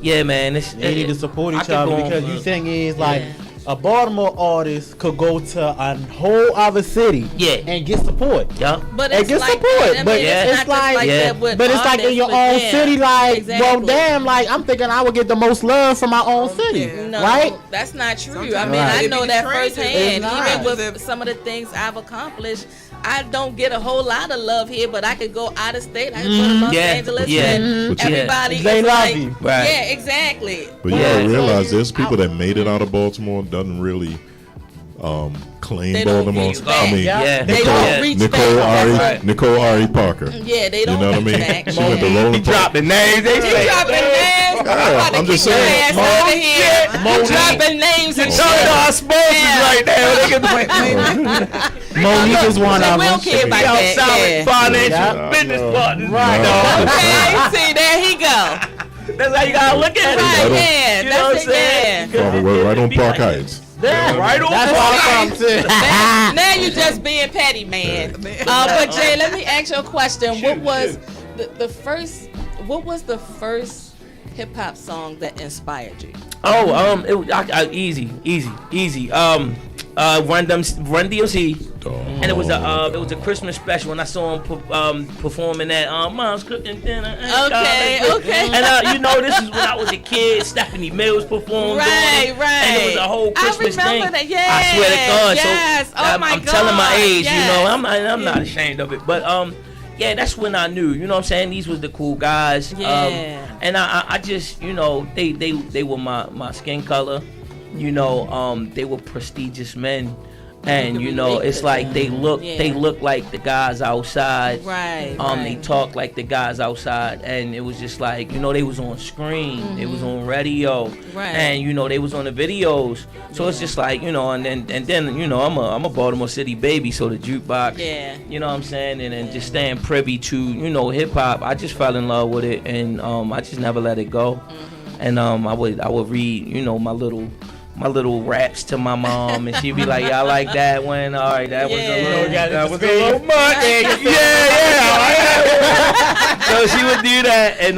yeah, man. They need to support each other, because you thing is like a Baltimore artist could go to a whole other city and get support. Yeah. But and it's get like support. that. but It's it's not just like, that with but it's like in artists, your but own city, like, well, exactly. damn, like I'm thinking I would get the most love from my own city, No, right? that's not true. Sometimes I mean, Right. I know that It's firsthand. not. Even with some of the things I've accomplished, I don't get a whole lot of love here, but I could go out of state. I could go to Los Angeles, and everybody They is love like, you. Right. yeah, exactly. But you gotta realize there's people that made it out of Baltimore doesn't really claim They don't Baltimore. reach back. I mean, They don't reach back. Nicole Ari Parker. Yeah, they don't You know what I reach mean? back. She went to Rolling Park. dropping names. They say, Dropping names. I'm just saying. Out of here. Dropping names and shit. our sponsors right now. Monique is one of We them. don't care about that. Solid financial Yeah. business partners. Right. Okay, see, there he go. That's how you gotta look at it. Right, don't- yeah, You know what I'm that's it, saying? yeah. Probably work right on Park Heights. Yeah. Right on That's Park where I'm from too. Now you just being petty, man. But Jay, let me ask you a question. What was the first? What was the first hip hop song that inspired you? Oh, easy. Run DMC, and it was a Christmas special, and I saw him performing that Mom's Cooking Dinner. Okay. And you know, this is when I was a kid. Stephanie Mills performed, Right. and it was a whole Christmas I remember thing. that. Yes, I swear to God. yes. So Oh my I'm telling my God, age, yes. you know. I'm not ashamed of it, but yeah, that's when I knew. You know what I'm saying? These was the cool guys. Yeah. And I just, you know, they were my skin color. You know, they were prestigious men. And you know, it's like they look like the guys outside. Right. They talk like the guys outside, and it was just like, you know, they was on screen, they was on radio, Right. and you know, they was on the videos. So it's just like, you know, and then you know, I'm a Baltimore City baby, so the jukebox, you know what I'm saying, and then just staying privy to, you know, hip hop. I just fell in love with it, and I just never let it go. And I would read, you know, my little raps to my mom, and she'd be like, "Yeah, I like that one. All right, that was a little much." So she would do that, and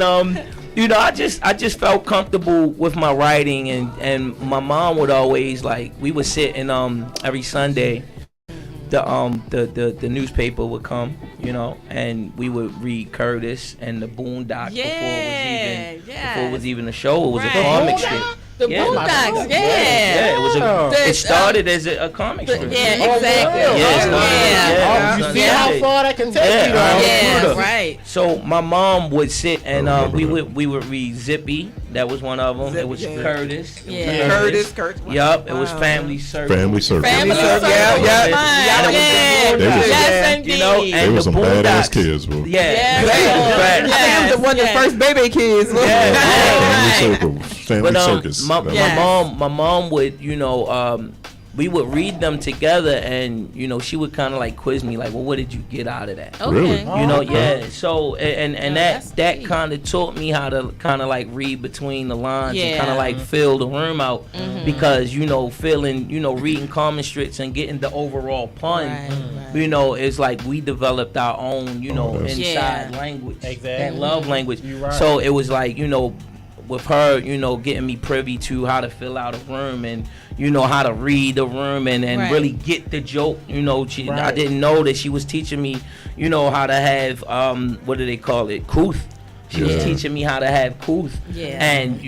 you know, I just felt comfortable with my writing, and my mom would always, like, we would sit and every Sunday, the newspaper would come, you know, and we would read Curtis and the Boondocks before it was even a show. It was a comic strip. The Boondocks, It was it started as a comic strip. Yeah, exactly. You see how far that can take you, though. Yeah, right. So my mom would sit and we would read Zippy. That was one of them. It was Curtis. Yeah. Curtis. Yup. It was Family Circle. Family Circle. Family Circle. Yes, indeed. You know, They and were the some badass Boondocks. kids, bro. Yeah. I think one of the first baby kids. Family Circle. Family But Circus. my mom would, you know, we would read them together, and you know, she would kind of like quiz me, like, well, what did you get out of that? Okay. Really? You know, yeah. So and that's that deep. kind of taught me how to kind of like read between the lines and kind Yeah. of like fill the room out, because you know, reading comic strips and getting the overall pun, Right. you know, it's like we developed our own, you know, that's- inside Yeah. language, Exactly. that love language. You're right. So it was like, you know, with her, you know, getting me privy to how to fill out a room and, you know, how to read the room and Right. really get the joke. You know, I didn't know that she was teaching me, you know, how to have, what do they call it? Couth. She was teaching me how to have couth and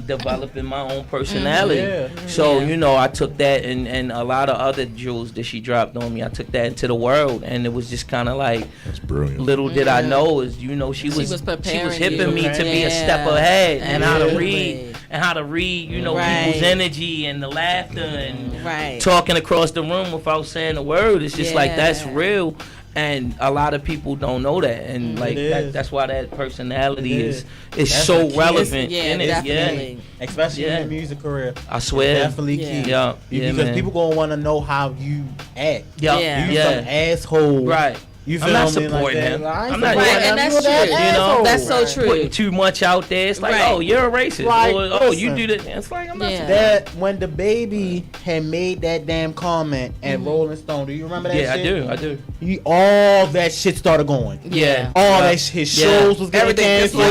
developing my own personality. So, you know, I took that and a lot of other jewels that she dropped on me, I took that into the world, and it was just kind of like, that's brilliant. Little did I know is, you know, she was hipping me to be a step ahead and how to read, you know, people's energy and the laughter and talking across the room without saying a word. It's just like, that's real. And a lot of people don't know that, and like that's why that personality is so relevant in it. Definitely. Especially in your music career. I swear, it's definitely key. Because man. People gonna want to know how you act. You some asshole, right? You feel I'm not me? supporting him. I'm not, and that's true. You know, that's so true. Putting too much out there, it's like, oh, you're a racist. Like, or, oh, you do that. It's like, I'm not. That when the baby had made that damn comment at Rolling Stone, do you remember that? Yeah, I do. All that shit started going. Yeah, all that his shows was getting canceled.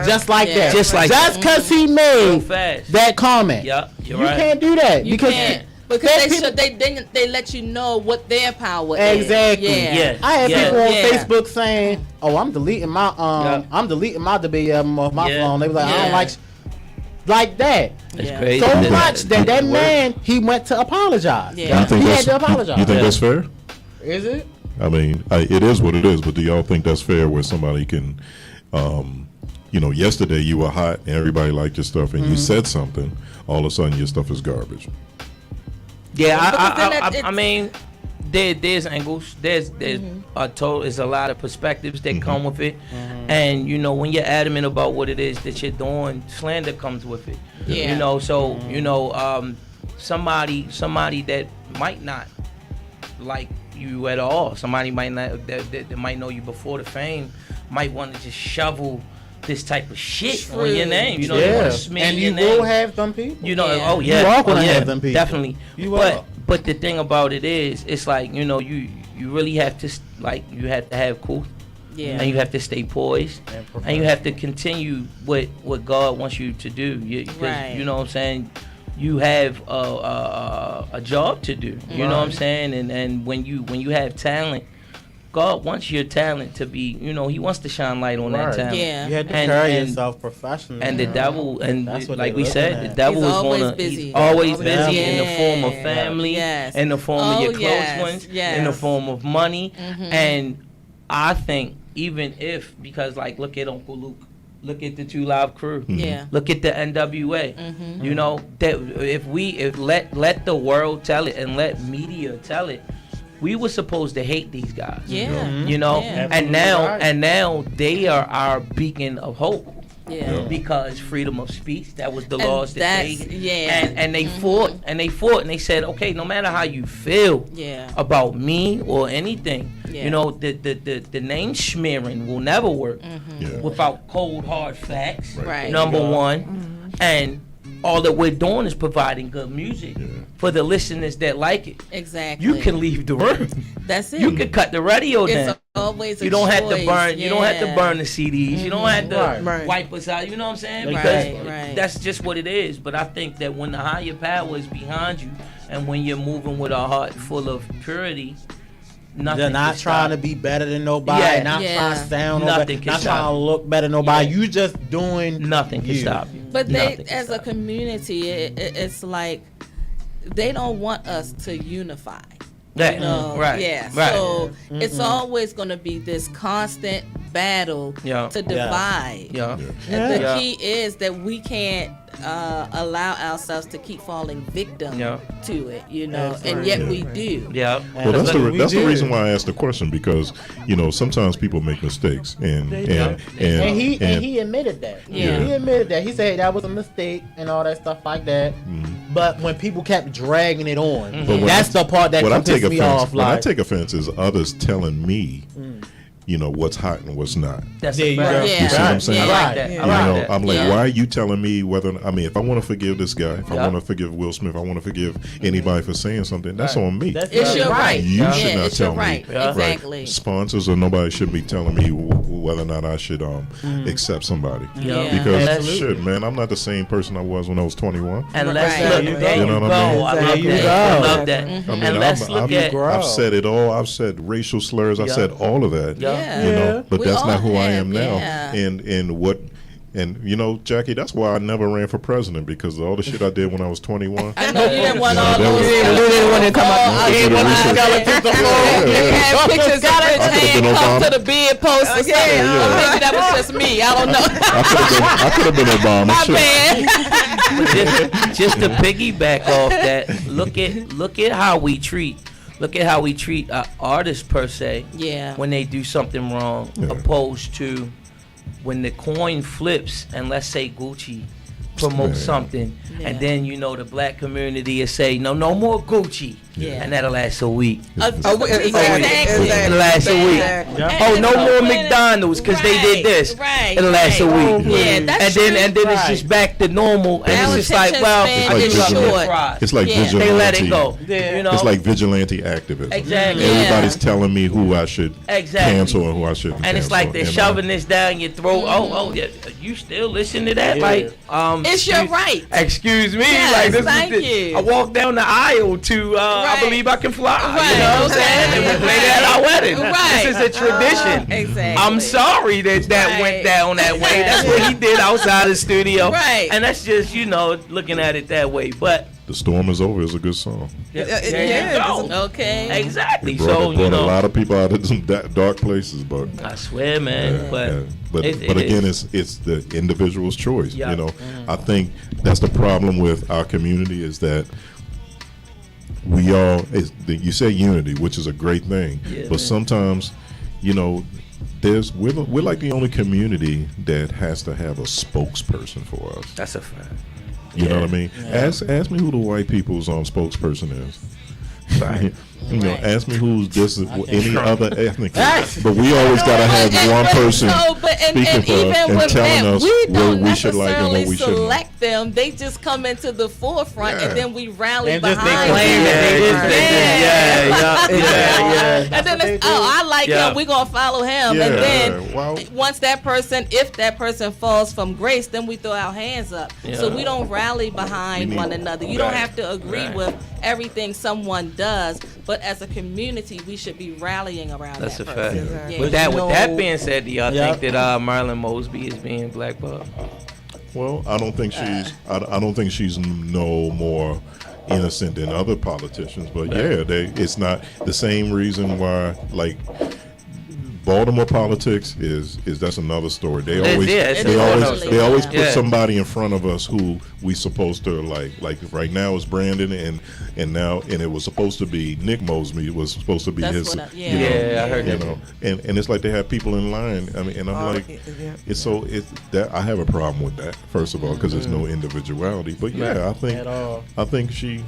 Just like that. Just because he made that comment. Yeah, you can't do that because they let you know what their power is. Exactly. I had people on Facebook saying, "Oh, I'm deleting my debate album off my phone." They were like, "I don't like that." That's crazy. So much that man he went to apologize. He had to apologize. You think that's fair? Is it? I mean, it is what it is. But do y'all think that's fair, where somebody can, you know, yesterday you were hot and everybody liked your stuff, and you said something, all of a sudden your stuff is garbage? Yeah, I mean, there's angles. There's a lot of perspectives that come with it, and you know, when you're adamant about what it is that you're doing, slander comes with it. You know, so you know, somebody that might not like you at all, somebody might not that might know you before the fame, might want to just shovel this type of shit on your name. You know, they want to smear and your you name. will have them people. You know, you are gonna have them people. Definitely. But the thing about it is, it's like, you know, you really have to you have to have cool. And you have to stay poised, and you have to continue what God wants you to do. Because you know what I'm saying, you have a job to do. You know what I'm saying, and when you have talent, God wants your talent to be, you know, He wants to shine light on that talent. Yeah. You have to carry yourself professionally. And the devil, and like we said, the devil he's is always busy in the form of family, in the form of your close ones, in the form of money. And I think even if, because like, look at Uncle Luke, look at the 2 Live Crew, look at the NWA, you know, that if let the world tell it and let media tell it, we were supposed to hate these guys. You know, and now they are our beacon of hope. Because freedom of speech, that was the laws that they and they fought and they said, okay, no matter how you feel about me or anything, you know, the name smearing will never work without cold hard facts. Number one, and all that we're doing is providing good music for the listeners that like it. Exactly. You can leave the room. That's it. You can cut the radio down. It's always a you don't have choice. to burn. You don't have to burn the CDs. You don't have to wipe us out. You know what I'm saying? Because that's just what it is. But I think that when the higher power is behind you, and when you're moving with a heart full of purity, they're not trying to be better than nobody, not trying to sound nobody, not trying to look better than nobody. You just doing nothing can stop you. But they, as a community, it's like they don't want us to unify. You know? So it's always going to be this constant battle to divide. The key is that we can't allow ourselves to keep falling victim to it, you know, and yet we do. Well, that's the reason why I asked the question, because you know sometimes people make mistakes, and he admitted that. He admitted that. He said that was a mistake and all that stuff like that. But when people kept dragging it on, that's the part that pisses me off. What I take offense is others telling me what's hot and what's not. That's There a you fact. go. You see what I'm saying? I like that. Yeah. I like that. I'm like, Yeah. why are you telling me whether? I mean, if I want to forgive this guy, if I Yeah. want to forgive Will Smith, I want to forgive anybody for saying something. That's on me. That's It's your right. You should not it's your tell right. me. Yeah. Exactly. Right. Sponsors or nobody should be telling me whether or not I should accept somebody. Yeah. Because Absolutely. shit, man, I'm not the same person I was when I was 21. And let's Right. look. There you There you go. go. You know what I mean? I There love you that. go. I love that. I mean, And let's look at. I've said it all. I've said racial slurs. I Yeah. said all of that. Yeah. You know, but We that's all not who I have, am now. yeah. And Jackie, that's why I never ran for president, because of all the shit I did when I was 21. I know you didn't want all that those. was- You didn't want to come up. That's what it is. You had pictures of I Rich could've been handcuffed Obama. to the bed post or something. yeah. Or maybe that was just me. I don't know. I could have been Obama. My Shit. bad. But just to piggyback off that, look at how we treat artists per se. Yeah. When they do something wrong, Yeah. opposed to when the coin flips and let's say Gucci promotes Yeah. something, Yeah. and then the black community will say no more Gucci, Yeah. and that'll last a week. Exactly. It'll last a week. Oh, no more McDonald's because they did this. Right. It'll last a week. Yeah, that's true. and then it's just back to normal, and Our it's just like, attention well, span I is just love short. fries. It's like Yeah. vigilante. They let it go. Yeah. It's like vigilante activism. Exactly. Everybody's telling me who I should Exactly. cancel and who I shouldn't. And it's cancel, like they're shoving this down your throat. Oh, yeah, you still listen to that? Yeah. Like, It's your right. Excuse me. Yes, like this thank is the, you. I walked down the aisle to I Right. believe I can fly. Right. You know what I'm saying? And we played it at our wedding. Right. This is a tradition. Exactly. I'm sorry that Right. went down that way. That's what he did outside the studio. Right. And that's just looking at it that way. But The Storm Is Over is a good song. there yeah, you go. Okay. Exactly. It So brought a lot of people out of some dark places, but I swear, man. but it again, is. it's the individual's choice. Yeah. You know, I think that's the problem with our community is that we all you say unity, which is a great thing, Yeah. but sometimes, we're like the only community that has to have a spokesperson for us. That's a fact. You know what I mean? Ask me who the white people's spokesperson is. Right. Ask me who's this any other ethnic, but we always gotta have one person speaking and for even us and with telling that, us we what don't we should like and necessarily what we shouldn't. select them. They just come into the forefront, Yeah. and then we rally And just behind they claim them. that they Yeah. And then it's, I like Yeah. him. We're gonna follow him. Yeah. And then Well- once if that person falls from grace, then we throw our hands up. So Yeah. we don't rally behind We one need- another. You don't Right. have to agree Right. with everything someone does, but as a community, we should be rallying around That's that a person. fact. Yeah. With that being said, do y'all think that Marilyn Mosby is being blackballed? Well, I don't think she's. I don't think she's no more innocent than other politicians. But yeah, it's not the same reason why Baltimore politics is that's another story. They always they always put somebody in front of us who we supposed to like right now is Brandon and it was supposed to be Nick Mosby was supposed to be That's his what I heard and it's like they have people in line. I mean, and I'm it's that I have a problem with that first of all because there's no individuality. But yeah, I think she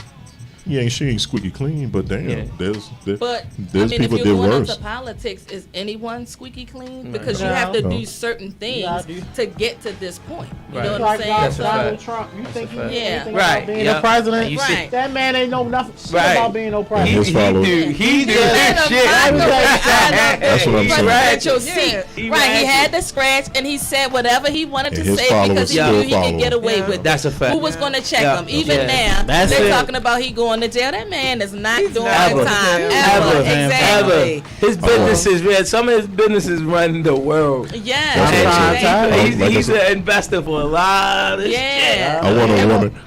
ain't squeaky clean, but damn, there's if people you're did going worse. into politics, is anyone squeaky clean? Because No. you have to No. do certain things to get to this point. You know what I'm Like saying? That's a Donald fact. Trump, you think he fact. knew Yeah. anything Right, about being yeah. a president? You Right. That man ain't know nothing shit Right. about being no And president. his followers. He did That's shit. That's what I'm saying. Presidential seat. He Right, he ragged. had the scratch and he said whatever he wanted And to his say followers because he still knew he could follow get him. away with it. That's a fact. Who was going to check Yeah. him? Even Yeah. now, That's they're it. talking about he going to jail. That man is not doing Ever. time Ever. Exactly. His businesses, man. Some of his businesses run the world. Yeah. That's what He's an investor for a lot of Yeah.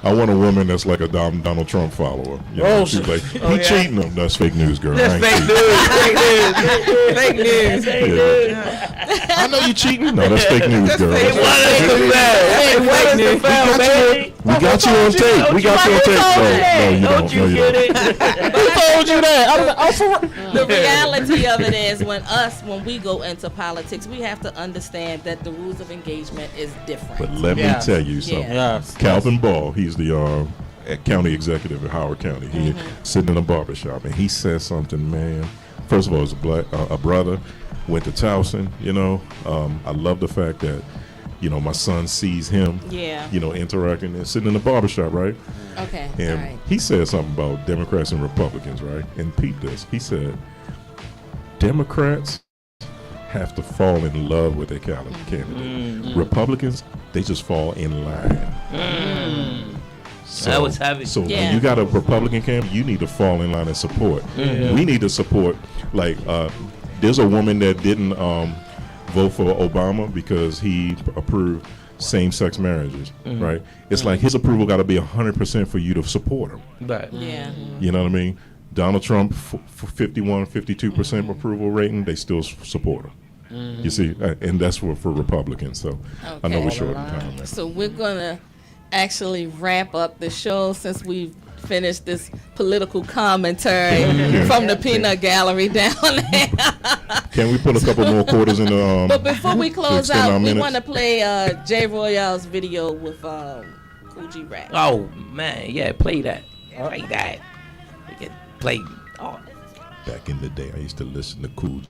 I want a woman that's like a Donald Trump follower. You know, she's like, he cheating him. That's fake news, girl. I ain't fake cheating. news. Fake news. Fake news. I know you cheating. No, that's fake news, girl. It was the foul, baby. We got you on tape. We got you on tape. No, you Don't you get it? Who told you that? I was like, oh, for real? The reality of it is when we go into politics, we have to understand that the rules of engagement is different. But let me tell you something. Yes. Calvin Ball, he's the county executive at Howard County. He sitting in a barber shop and he said something, man. first of all, is a brother. Went to Towson, you know. I love the fact that, you know, my son sees him, you know, interacting and sitting in the barbershop, right? Okay. And he said something about Democrats and Republicans, right? And peep this. He said, Democrats have to fall in love with their candidate. Republicans, they just fall in line. So, that was heavy. So when you got a Republican candidate, you need to fall in line and support. We need to support, like, there's a woman that didn't vote for Obama because he approved same-sex marriages, right? It's like his approval got to be 100% for you to support him. Right. Yeah. You know what I mean? Donald Trump, for 51, 52% approval rating, they still support him. You see, and that's for Republicans. So I know we're short on time. So we're gonna actually wrap up the show since we've finished this political commentary from the peanut gallery down there. Can we put a couple more quarters in the but before we close out, we want to play J. Royale's video with Cool G Rap. Oh man, yeah, play that. Play that. We can play. Oh. Back in the day, I used to listen to Cool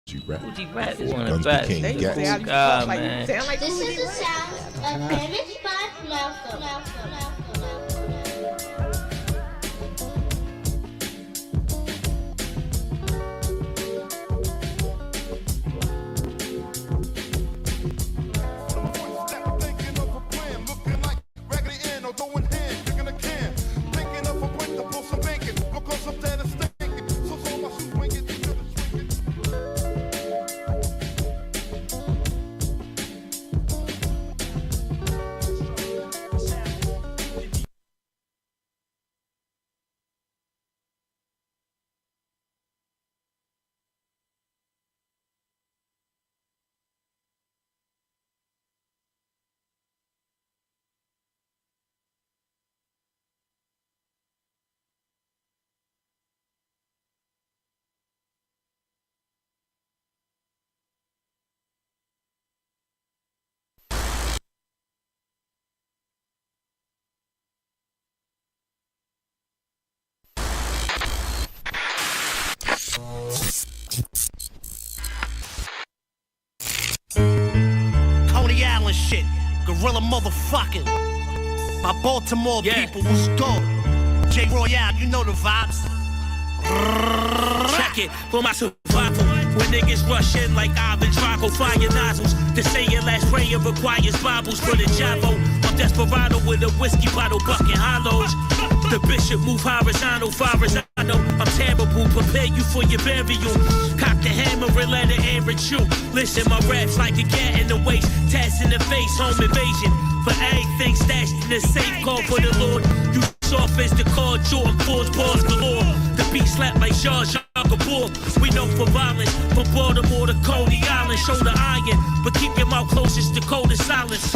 G Rap. Cool G Rap is one of the best. Man. This is the sound of David Spot Malcolm. Coney Island shit, gorilla motherfucking. My Baltimore people was good. J. Royale, you know the vibes. Check it for my survival. When niggas rush in like Ivan Drago, fire nozzles. To say your last prayer requires Bibles for the Javo. I'm desperado with a whiskey bottle, bucket hollows. The bishop move horizontal, far as I know. I'm terrible, prepare you for your burial. Cock the hammer and let it air and chew. Listen, my raps like a cat in the waist, tats in the face, home invasion. For everything stashed in the safe, call for the Lord. You soft as the car, Jordan 4's balls galore. The beat slap like Jar Jar Kapoor. We know for violence, from Baltimore to Coney Island. Shoulder iron, but keep your mouth closest to cold and silence.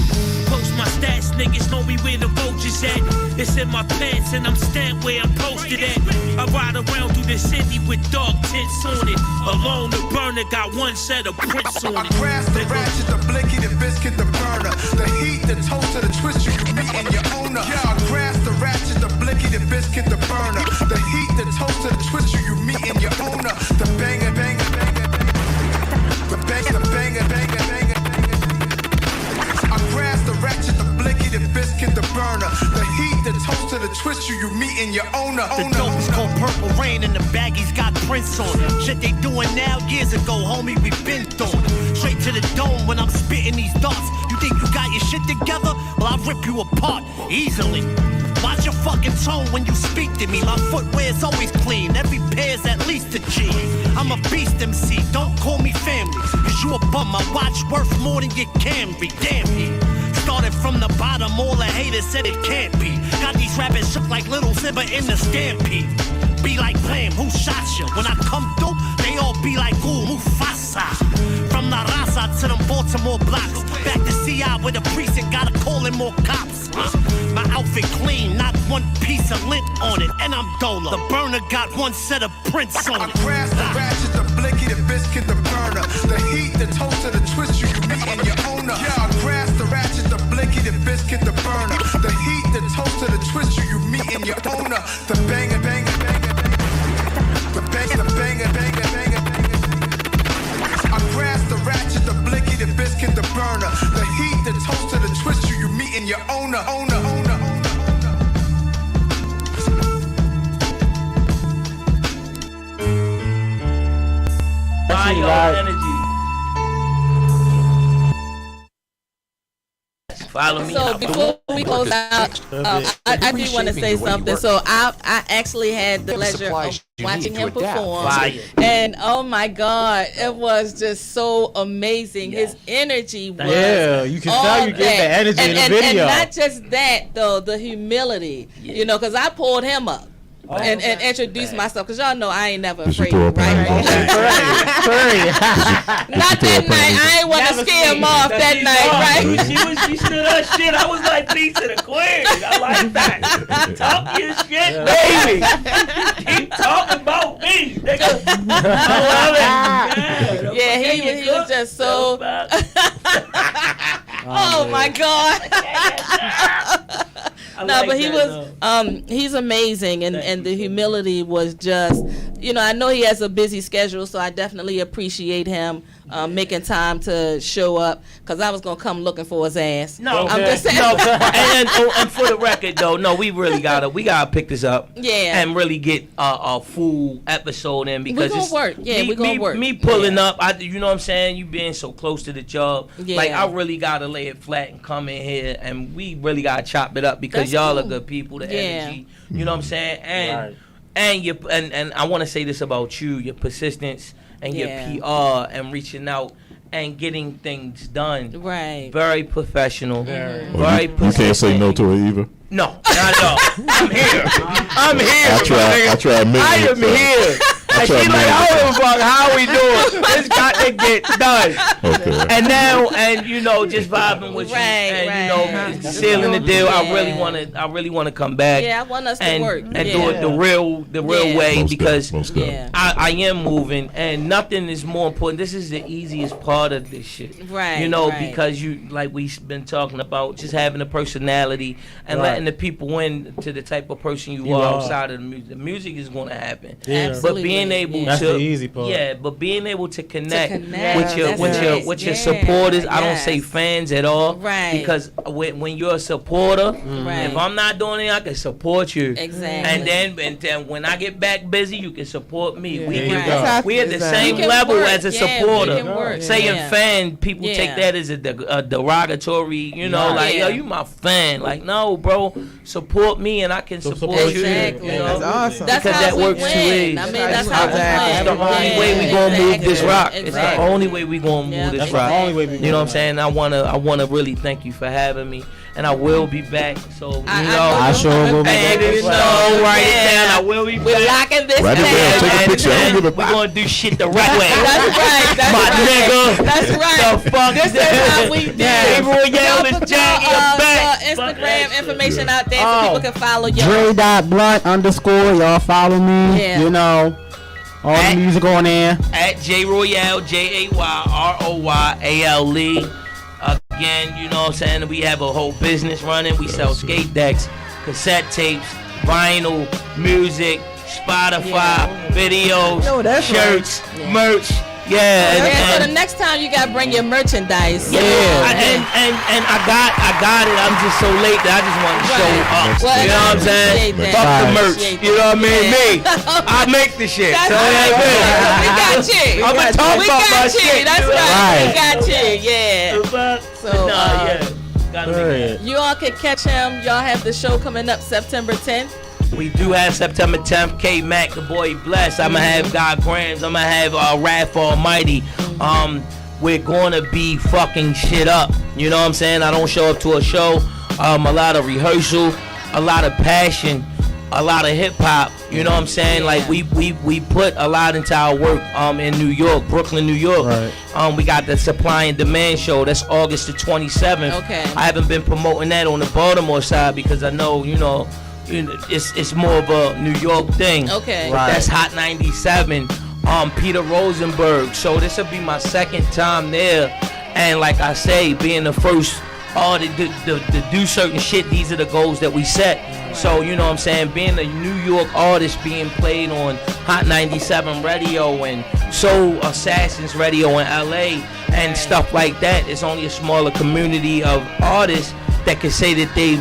Post my stats, niggas know me where the vultures at. It's in my pants and I'm stamped where I'm posted at. I ride around through the city with dark tints on it. Alone, the burner got one set of prints on it. I grasp the ratchet, the blicky, the biscuit, the burner. The heat, the toaster, the twister, you meet in your owner. Yeah, I grasp the ratchet, the blicky, the biscuit, the burner. The heat, the toaster, the twister, you meet in your owner. The banger, banger, banger, banger. The banger, banger, banger, banger. I grasp the ratchet, the blicky, the biscuit, the burner. The heat, the toaster, the twister, you meet in your owner. The dope is called Purple Rain and the baggies got prints on it. Shit they doing now, years ago, homie, we been doing it. Straight to the dome when I'm spitting these darts. You think you got your shit together? Well, I rip you apart easily. Watch your fucking tone when you speak to me. My footwear's always clean, every pair's at least a G. I'm a beast MC, don't call me family. Cause you a bum, my watch worth more than you can be. Damn he. Started from the bottom, all the haters said it can't be. Got these rappers shook like Little Simba in the Stampede. Be like, blam, who shot you? When I come through, they all be like, ooh, Mufasa. From La Raza to them Baltimore blocks. Back to CI where the precinct gotta call in more cops. My outfit clean, not one piece of lint on it. And I'm Dola. The burner got one set of prints on it. I grasp the ratchet, the blicky, the biscuit, the burner. The heat, the toaster, the twister, you meet in your owner. Yeah, I grasp the ratchet, the blicky, the biscuit, the burner. The heat, the toaster, the twister, you meet in your owner. The banger, banger, banger, banger. The banger, banger, banger, banger. energy, right? energy. Follow me. So before we close out, I do want to say something. So I actually had the pleasure of watching him perform, and oh my God, it was just so amazing. His energy was you can tell you get the energy in the video. And not just that though, the humility, you know, because I pulled him up. And introduce myself, because y'all know I ain't never afraid, right? Not that night. I ain't want to scare him off that night, right? She stood her shit. I was like, peace to the queen. I like that. Talk your shit, baby. Keep talking about me, nigga. I love it. Yeah, he was just so. Oh my God. But he was he's amazing, and the humility was just, you know, I know he has a busy schedule, so I definitely appreciate him making time to show up, because I was gonna come looking for his ass. No, I'm just saying. no, and for the record though, no, we gotta pick this up, and really get a full episode in, because we're gonna work. Yeah, we're gonna work. Me pulling up, you know what I'm saying? You being so close to the job, like I really gotta lay it flat and come in here, and we really gotta chop it up, because y'all are good people, the energy, you know what I'm saying? And I want to say this about you, your persistence and your PR and reaching out and getting things done. Right. Very professional. You Very can't say no to it either. No, not at all. I'm here. I try to make I am here. And she's like, I don't give a fuck how we doing. It's got to get done. Okay. And now, and you know, just vibing with you, and you know, sealing the deal. I really want to come back. Yeah, I want us to work and do it the real way, because definitely. I am moving, and nothing is more important. This is the easiest part of this shit, right? You know, because you, like we've been talking about, just having a personality and letting the people in to the type of person you are outside of the music. The music is going to happen, but being able That's to the easy part. but being able to connect with your supporters. I don't say fans at all, right? Because when you're a supporter, if I'm not doing it, I can support you, exactly. And then when I get back busy, you can support me. Yeah. We at the same level as a supporter. Saying fan, people take that as a derogatory, you know, like, yo, you my fan. Like, no, bro, support me and I can support you. Exactly. You know? That's awesome. That's because that works 2 ways. I mean, that's how it's the only way we gonna move this rock. It's the only way we gonna move this rock. You know what I'm saying? I wanna really thank you for having me, and I will be back. So you know, I sure will be back. Write it down. I will be back. We're locking this Write it down. Take a picture. I don't give a We're gonna do shit the right way. That's right. My nigga. That's right. The fuck this is how we do. Royale is Jack. Instagram information out there so people can follow you. Dre.blunt _ y'all follow me. Yeah. You know, all the music on there. At J Royale, JAYROYALE. Again, you know what I'm saying? We have a whole business running. We sell skate decks, cassette tapes, vinyl, music, Spotify, videos, shirts, merch. So the next time you gotta bring your merchandise. And I got it. I'm just so late that I just want to show up. Well, you know what I'm saying? Fuck the merch. You know what I mean? Me, I make the shit. That's so right. We got you. I'm gonna talk about my shit. That's right. We got you. Yeah. So you all can catch him. Y'all have the show coming up September 10th. We do have September 10th. K Mac, the boy bless. I'ma have God Grams. I'ma have Wrath Almighty. We're gonna be fucking shit up. You know what I'm saying? I don't show up to a show. A lot of rehearsal, a lot of passion, a lot of hip hop. You know what I'm saying? Like we put a lot into our work in New York, Brooklyn, New York. Right. We got the Supply and Demand show. That's August the 27th. Okay. I haven't been promoting that on the Baltimore side because I know, you know, it's more of a New York thing. Okay. Right. That's Hot 97. Peter Rosenberg. So this will be my second time there, and like I say, being the first to do certain shit. These are the goals that we set. Right. So you know what I'm saying. Being a New York artist, being played on Hot 97 radio and Soul Assassins radio in LA and stuff like that. It's only a smaller community of artists. that can say that they've,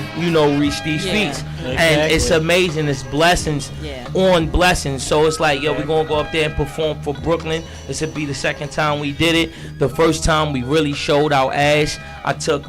reached these feats. And it's amazing. It's blessings on blessings. So it's like, we're gonna go up there and perform for Brooklyn. This would be the second time we did it. The first time we really showed our ass. I took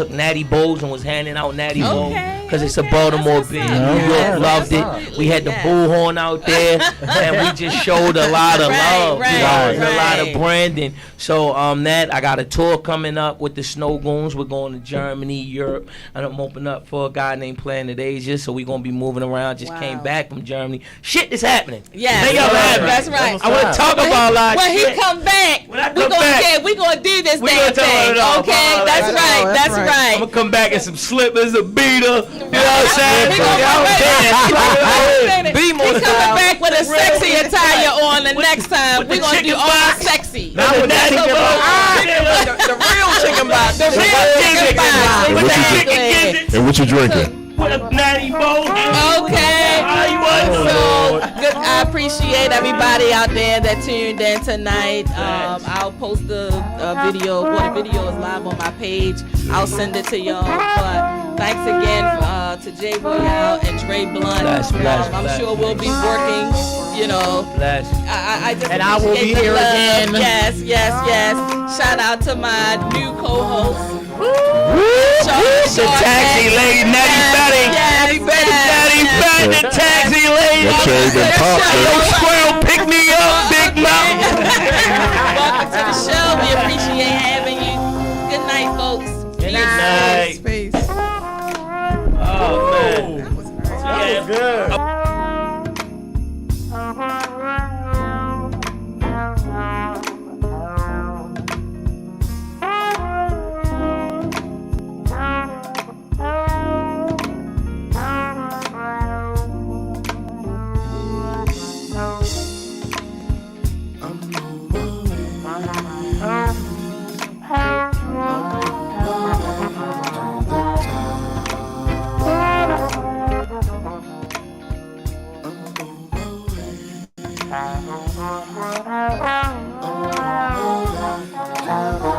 Natty Bowls and was handing out Natty Bowls because it's a Baltimore beer. New York loved it. We had the bullhorn out there, and we just showed a lot of love, a lot of branding. So that I got a tour coming up with the Snow Goons. We're going to Germany, Europe, and I'm opening up for a guy named Planet Asia. So we're gonna be moving around. Just came back from Germany. Shit is happening. Yeah, that's right. I want to talk about a lot of shit. When he come back, we're gonna do this damn thing. Okay, that's right. I'm gonna come back in some slippers, a beater. You know what I'm saying? He's coming back with a sexy attire on the next time. We're gonna do all sexy. Now with that the real chicken box. The real chicken box. And what you drinking? With a Natty Bowl. Okay. So good. I appreciate everybody out there that tuned in tonight. I'll post the video. Well, the video is live on my page. I'll send it to y'all. But thanks again to Jay Royale and Dre Blunt. I'm sure we'll be working. I just and I will be here again. Yes. Shout out to my new co-host. The taxi lady, Natty Betty. Natty Betty, the taxi lady. That cherry been popped. Yo, squirrel, pick me up, Big Mountain. Welcome to the show. We appreciate having you. Good night, folks. Good night. Space. Oh, man. That was good. Oh,